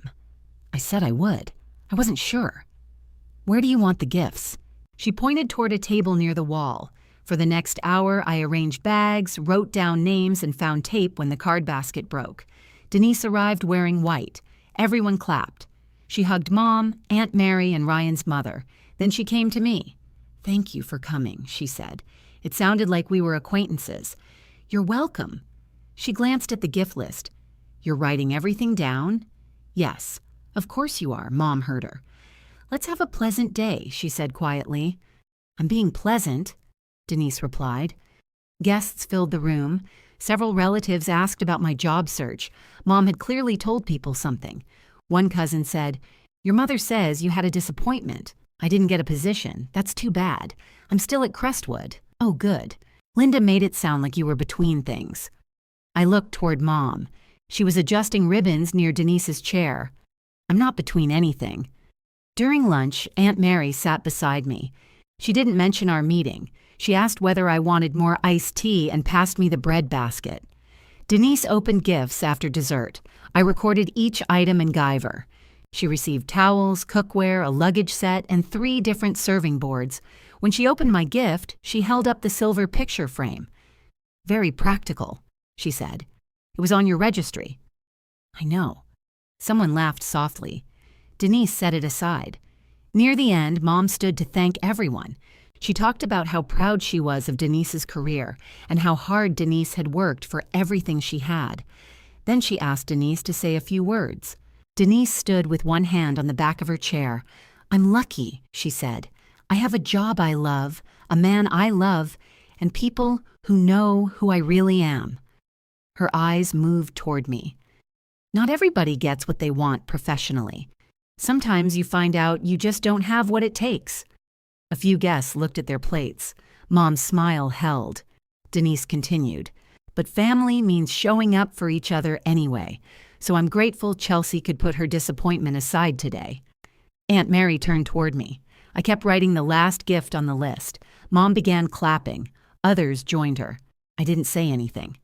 I said I would. I wasn't sure. Where do you want the gifts? She pointed toward a table near the wall. For the next hour, I arranged bags, wrote down names, and found tape when the card basket broke. Denise arrived wearing white. Everyone clapped. She hugged Mom, Aunt Mary, and Ryan's mother. Then she came to me. Thank you for coming, she said. It sounded like we were acquaintances. You're welcome. She glanced at the gift list. You're writing everything down? Yes, of course you are, Mom heard her. Let's have a pleasant day, she said quietly. I'm being pleasant, Denise replied. Guests filled the room. Several relatives asked about my job search. Mom had clearly told people something. One cousin said, Your mother says you had a disappointment. I didn't get a position. That's too bad. I'm still at Crestwood. Oh, good. Linda made it sound like you were between things. I looked toward Mom. She was adjusting ribbons near Denise's chair. I'm not between anything. During lunch, Aunt Mary sat beside me. She didn't mention our meeting. She asked whether I wanted more iced tea and passed me the bread basket. Denise opened gifts after dessert. I recorded each item in Guyver. She received towels, cookware, a luggage set, and 3 different serving boards. When she opened my gift, she held up the silver picture frame. Very practical, she said. It was on your registry. I know. Someone laughed softly. Denise set it aside. Near the end, Mom stood to thank everyone. She talked about how proud she was of Denise's career and how hard Denise had worked for everything she had. Then she asked Denise to say a few words. Denise stood with one hand on the back of her chair. "I'm lucky," she said. "I have a job I love, a man I love, and people who know who I really am." Her eyes moved toward me. Not everybody gets what they want professionally. Sometimes you find out you just don't have what it takes. A few guests looked at their plates. Mom's smile held. Denise continued, "But family means showing up for each other anyway, so I'm grateful Chelsea could put her disappointment aside today." Aunt Mary turned toward me. I kept writing the last gift on the list. Mom began clapping. Others joined her. I didn't say anything.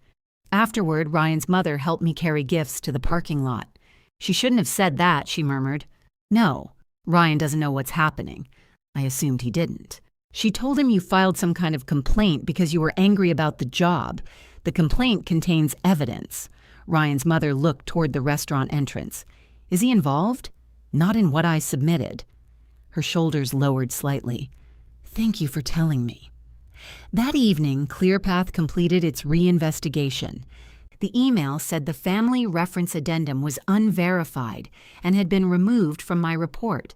Afterward, Ryan's mother helped me carry gifts to the parking lot. "She shouldn't have said that," she murmured. "No, Ryan doesn't know what's happening." I assumed he didn't. "She told him you filed some kind of complaint because you were angry about the job. The complaint contains evidence." Ryan's mother looked toward the restaurant entrance. "Is he involved?" "Not in what I submitted." Her shoulders lowered slightly. "Thank you for telling me." That evening, ClearPath completed its reinvestigation. The email said the family reference addendum was unverified and had been removed from my report.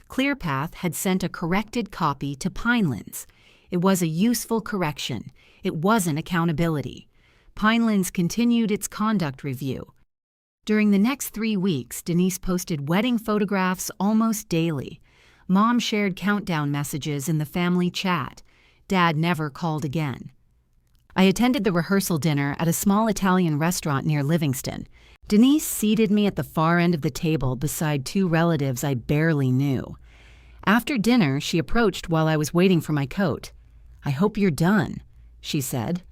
ClearPath had sent a corrected copy to Pinelands. It was a useful correction. It wasn't accountability. Pinelands continued its conduct review. During the next 3 weeks, Denise posted wedding photographs almost daily. Mom shared countdown messages in the family chat. Dad never called again. I attended the rehearsal dinner at a small Italian restaurant near Livingston. Denise seated me at the far end of the table beside 2 relatives I barely knew. After dinner, she approached while I was waiting for my coat. "I hope you're done," she said.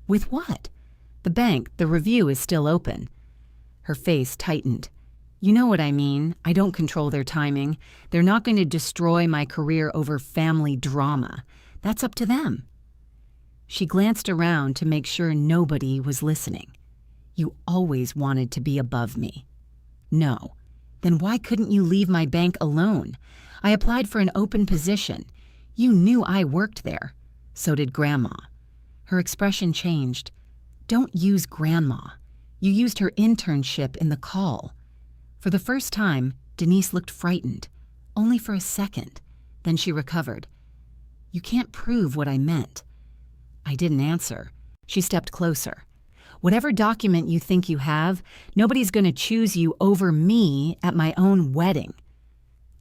"With what?" "The bank. The review is still open." Her face tightened. "You know what I mean. I don't control their timing. They're not going to destroy my career over family drama. That's up to them." She glanced around to make sure nobody was listening. "You always wanted to be above me." "No. Then why couldn't you leave my bank alone? I applied for an open position. You knew I worked there. So did Grandma." Her expression changed. "Don't use Grandma. You used her internship in the call." For the first time, Denise looked frightened. Only for a second. Then she recovered. "You can't prove what I meant." I didn't answer. She stepped closer. "Whatever document you think you have, nobody's going to choose you over me at my own wedding."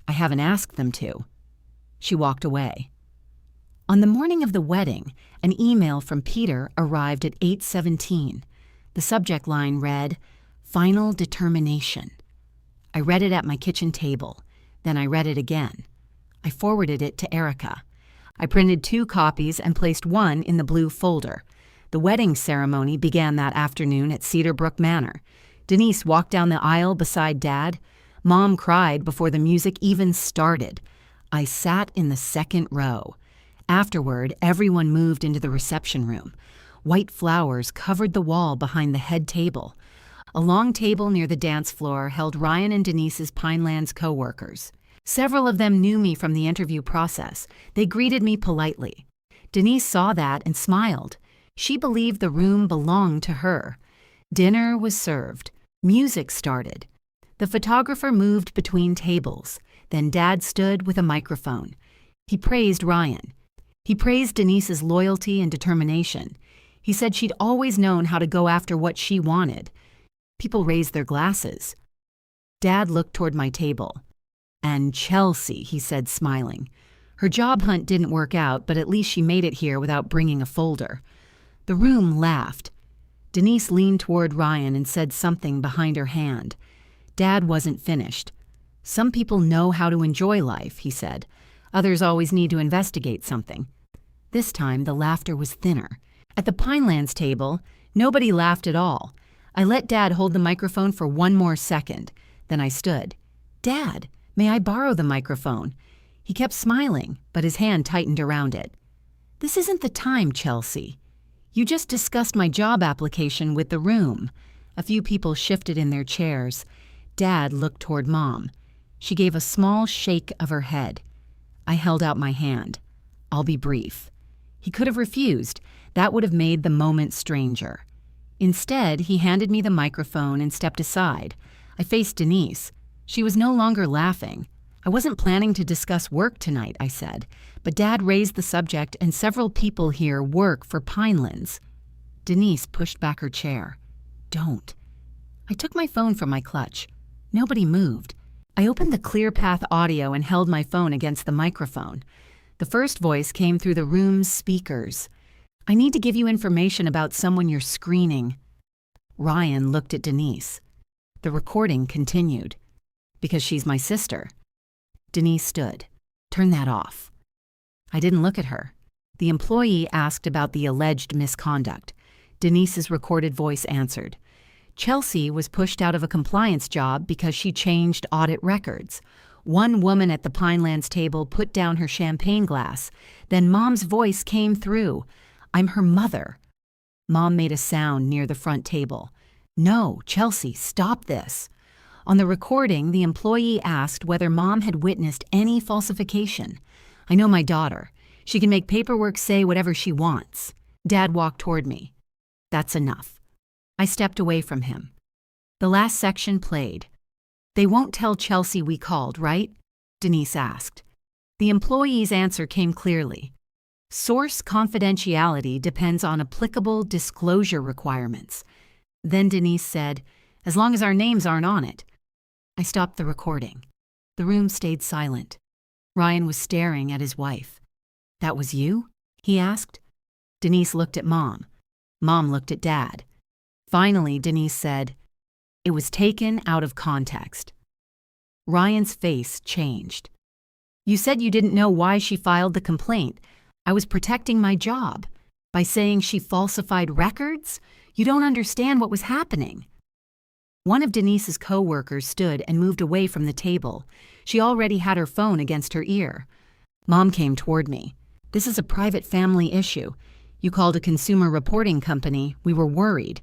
"I haven't asked them to." She walked away. On the morning of the wedding, an email from Peter arrived at 8:17. The subject line read, "Final determination." I read it at my kitchen table. Then I read it again. I forwarded it to Erica. I printed 2 copies and placed one in the blue folder. The wedding ceremony began that afternoon at Cedar Brook Manor. Denise walked down the aisle beside Dad. Mom cried before the music even started. I sat in the second row. Afterward, everyone moved into the reception room. White flowers covered the wall behind the head table. A long table near the dance floor held Ryan and Denise's Pinelands co-workers. Several of them knew me from the interview process. They greeted me politely. Denise saw that and smiled. She believed the room belonged to her. Dinner was served. Music started. The photographer moved between tables. Then Dad stood with a microphone. He praised Ryan. He praised Denise's loyalty and determination. He said she'd always known how to go after what she wanted. People raised their glasses. Dad looked toward my table. "And Chelsea," he said, smiling. "Her job hunt didn't work out, but at least she made it here without bringing a folder." The room laughed. Denise leaned toward Ryan and said something behind her hand. Dad wasn't finished. "Some people know how to enjoy life," he said. "Others always need to investigate something." This time, the laughter was thinner. At the Pinelands table, nobody laughed at all. I let Dad hold the microphone for 1 more second. Then I stood. "Dad, may I borrow the microphone?" He kept smiling, but his hand tightened around it. "This isn't the time, Chelsea. You just discussed my job application with the room." A few people shifted in their chairs. Dad looked toward Mom. She gave a small shake of her head. I held out my hand. I'll be brief. He could have refused. That would have made the moment stranger. Instead, he handed me the microphone and stepped aside. I faced Denise. She was no longer laughing. I wasn't planning to discuss work tonight, I said, but Dad raised the subject and several people here work for Pinelands. Denise pushed back her chair. Don't. I took my phone from my clutch. Nobody moved. I opened the ClearPath audio and held my phone against the microphone. The first voice came through the room's speakers. I need to give you information about someone you're screening. Ryan looked at Denise. The recording continued. Because she's my sister. Denise stood. Turn that off. I didn't look at her. The employee asked about the alleged misconduct. Denise's recorded voice answered. Chelsea was pushed out of a compliance job because she changed audit records. One woman at the Pinelands table put down her champagne glass. Then Mom's voice came through. I'm her mother. Mom made a sound near the front table. No, Chelsea, stop this. On the recording, the employee asked whether Mom had witnessed any falsification. I know my daughter. She can make paperwork say whatever she wants. Dad walked toward me. That's enough. I stepped away from him. The last section played. They won't tell Chelsea we called, right? Denise asked. The employee's answer came clearly. Source confidentiality depends on applicable disclosure requirements. Then Denise said, as long as our names aren't on it. I stopped the recording. The room stayed silent. Ryan was staring at his wife. That was you? He asked. Denise looked at Mom. Mom looked at Dad. Finally, Denise said, it was taken out of context. Ryan's face changed. You said you didn't know why she filed the complaint. I was protecting my job. By saying she falsified records? You don't understand what was happening. One of Denise's co-workers stood and moved away from the table. She already had her phone against her ear. Mom came toward me. This is a private family issue. You called a consumer reporting company. We were worried.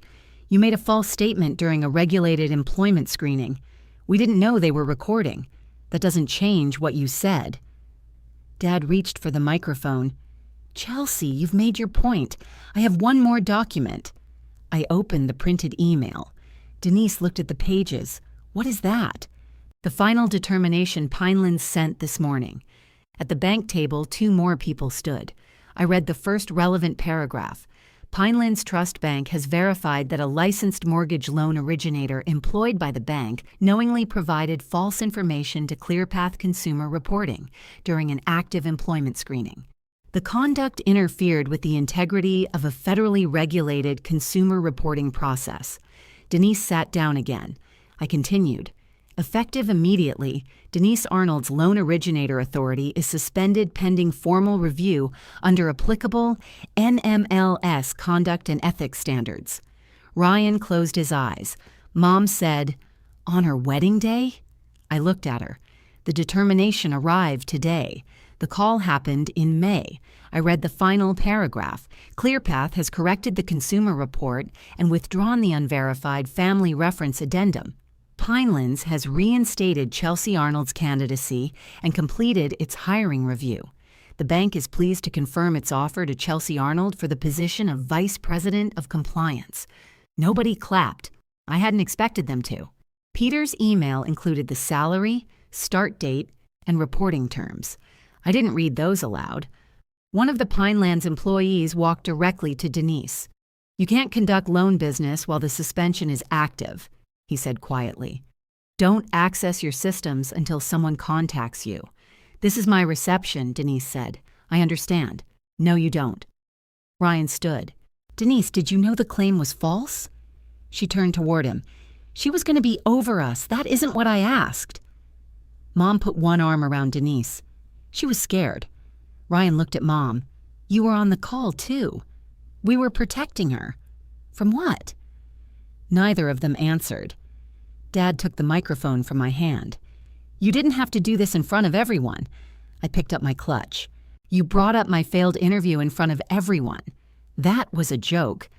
You made a false statement during a regulated employment screening. We didn't know they were recording. That doesn't change what you said. Dad reached for the microphone. Chelsea, you've made your point. I have one more document. I opened the printed email. Denise looked at the pages. What is that? The final determination Pinelands sent this morning. At the bank table, 2 more people stood. I read the first relevant paragraph. Pinelands Trust Bank has verified that a licensed mortgage loan originator employed by the bank knowingly provided false information to ClearPath Consumer Reporting during an active employment screening. The conduct interfered with the integrity of a federally regulated consumer reporting process. Denise sat down again. I continued. Effective immediately, Denise Arnold's loan originator authority is suspended pending formal review under applicable NMLS conduct and ethics standards. Ryan closed his eyes. Mom said, on her wedding day? I looked at her. The determination arrived today. The call happened in May. I read the final paragraph. ClearPath has corrected the consumer report and withdrawn the unverified family reference addendum. Pinelands has reinstated Chelsea Arnold's candidacy and completed its hiring review. The bank is pleased to confirm its offer to Chelsea Arnold for the position of Vice President of Compliance. Nobody clapped. I hadn't expected them to. Peter's email included the salary, start date, and reporting terms. I didn't read those aloud. One of the Pinelands employees walked directly to Denise. You can't conduct loan business while the suspension is active, he said quietly. Don't access your systems until someone contacts you. This is my reception, Denise said. I understand. No, you don't. Ryan stood. Denise, did you know the claim was false? She turned toward him. She was going to be over us. That isn't what I asked. Mom put one arm around Denise. She was scared. Ryan looked at Mom. You were on the call, too. We were protecting her. From what? Neither of them answered. Dad took the microphone from my hand. You didn't have to do this in front of everyone. I picked up my clutch. You brought up my failed interview in front of everyone. That was a joke.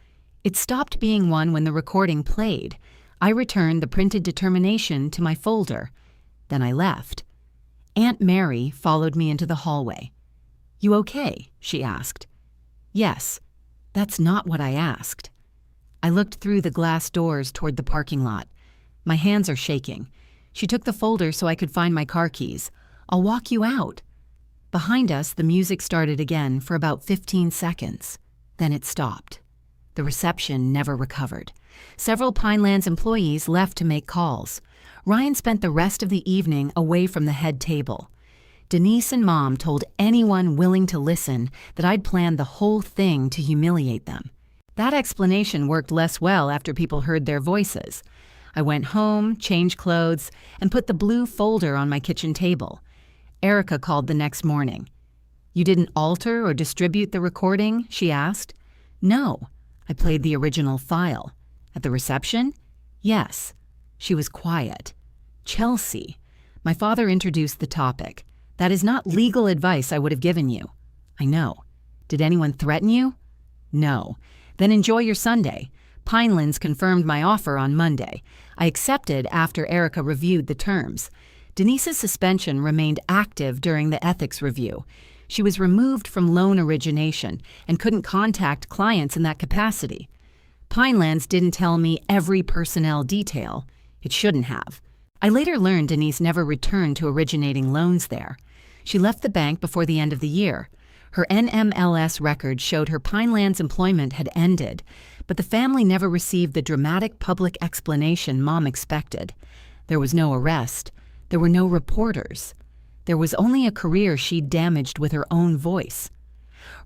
It stopped being one when the recording played. I returned the printed determination to my folder. Then I left. Aunt Mary followed me into the hallway. "You okay?" she asked. "Yes." "That's not what I asked." I looked through the glass doors toward the parking lot. My hands are shaking. She took the folder so I could find my car keys. "I'll walk you out." Behind us, the music started again for about 15 seconds. Then it stopped. The reception never recovered. Several Pinelands employees left to make calls. Ryan spent the rest of the evening away from the head table. Denise and Mom told anyone willing to listen that I'd planned the whole thing to humiliate them. That explanation worked less well after people heard their voices. I went home, changed clothes, and put the blue folder on my kitchen table. Erica called the next morning. "You didn't alter or distribute the recording?" she asked. "No. I played the original file." "At the reception?" "Yes." She was quiet. "Chelsea." My father introduced the topic. "That is not legal advice I would have given you." "I know." "Did anyone threaten you?" "No." "Then enjoy your Sunday." Pinelands confirmed my offer on Monday. I accepted after Erica reviewed the terms. Denise's suspension remained active during the ethics review. She was removed from loan origination and couldn't contact clients in that capacity. Pinelands didn't tell me every personnel detail. It shouldn't have. I later learned Denise never returned to originating loans there. She left the bank before the end of the year. Her NMLS record showed her Pinelands employment had ended, but the family never received the dramatic public explanation Mom expected. There was no arrest. There were no reporters. There was only a career she'd damaged with her own voice.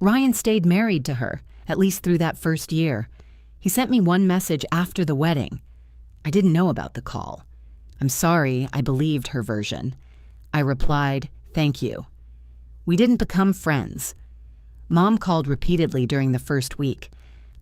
Ryan stayed married to her, at least through that first year. He sent me one message after the wedding. I didn't know about the call. "I'm sorry I believed her version." I replied, "Thank you." We didn't become friends. Mom called repeatedly during the first week.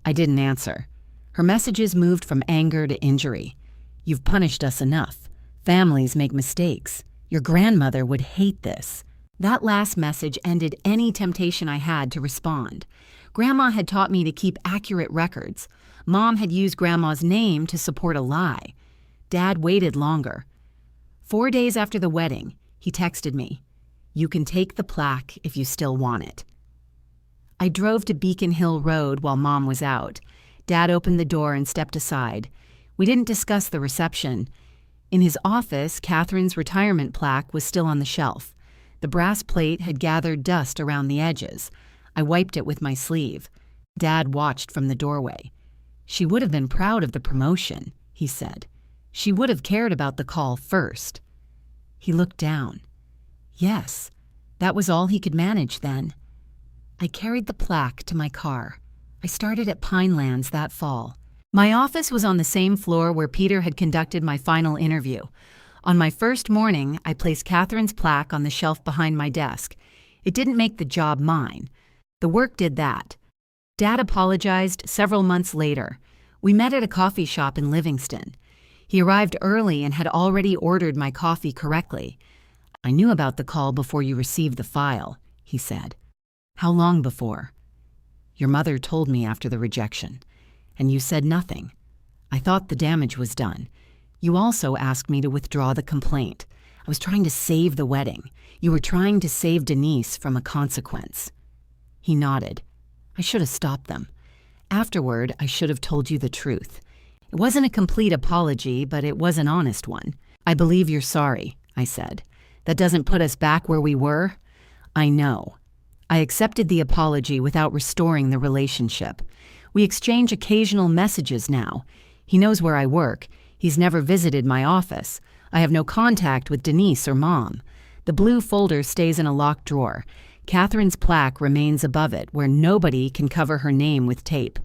I didn't answer. Her messages moved from anger to injury. "You've punished us enough. Families make mistakes. Your grandmother would hate this." That last message ended any temptation I had to respond. Grandma had taught me to keep accurate records. Mom had used Grandma's name to support a lie. Dad waited longer. 4 days after the wedding, he texted me, "You can take the plaque if you still want it." I drove to Beacon Hill Road while Mom was out. Dad opened the door and stepped aside. We didn't discuss the reception. In his office, Catherine's retirement plaque was still on the shelf. The brass plate had gathered dust around the edges. I wiped it with my sleeve. Dad watched from the doorway. "She would have been proud of the promotion," he said. "She would have cared about the call first." He looked down. Yes, that was all he could manage then. I carried the plaque to my car. I started at Pinelands that fall. My office was on the same floor where Peter had conducted my final interview. On my first morning, I placed Catherine's plaque on the shelf behind my desk. It didn't make the job mine. The work did that. Dad apologized several months later. We met at a coffee shop in Livingston. He arrived early and had already ordered my coffee correctly. "I knew about the call before you received the file," he said. "How long before?" "Your mother told me after the rejection, and you said nothing. I thought the damage was done. You also asked me to withdraw the complaint. I was trying to save the wedding. You were trying to save Denise from a consequence." He nodded. "I should have stopped them. Afterward, I should have told you the truth. It wasn't a complete apology, but it was an honest one. I believe you're sorry," I said. "That doesn't put us back where we were." "I know." I accepted the apology without restoring the relationship. We exchange occasional messages now. He knows where I work. He's never visited my office. I have no contact with Denise or Mom. The blue folder stays in a locked drawer. Catherine's plaque remains above it, where nobody can cover her name with tape.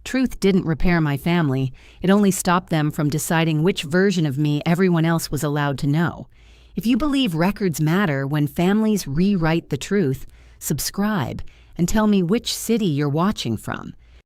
Truth didn't repair my family. It only stopped them from deciding which version of me everyone else was allowed to know. If you believe records matter when families rewrite the truth, subscribe and tell me which city you're watching from.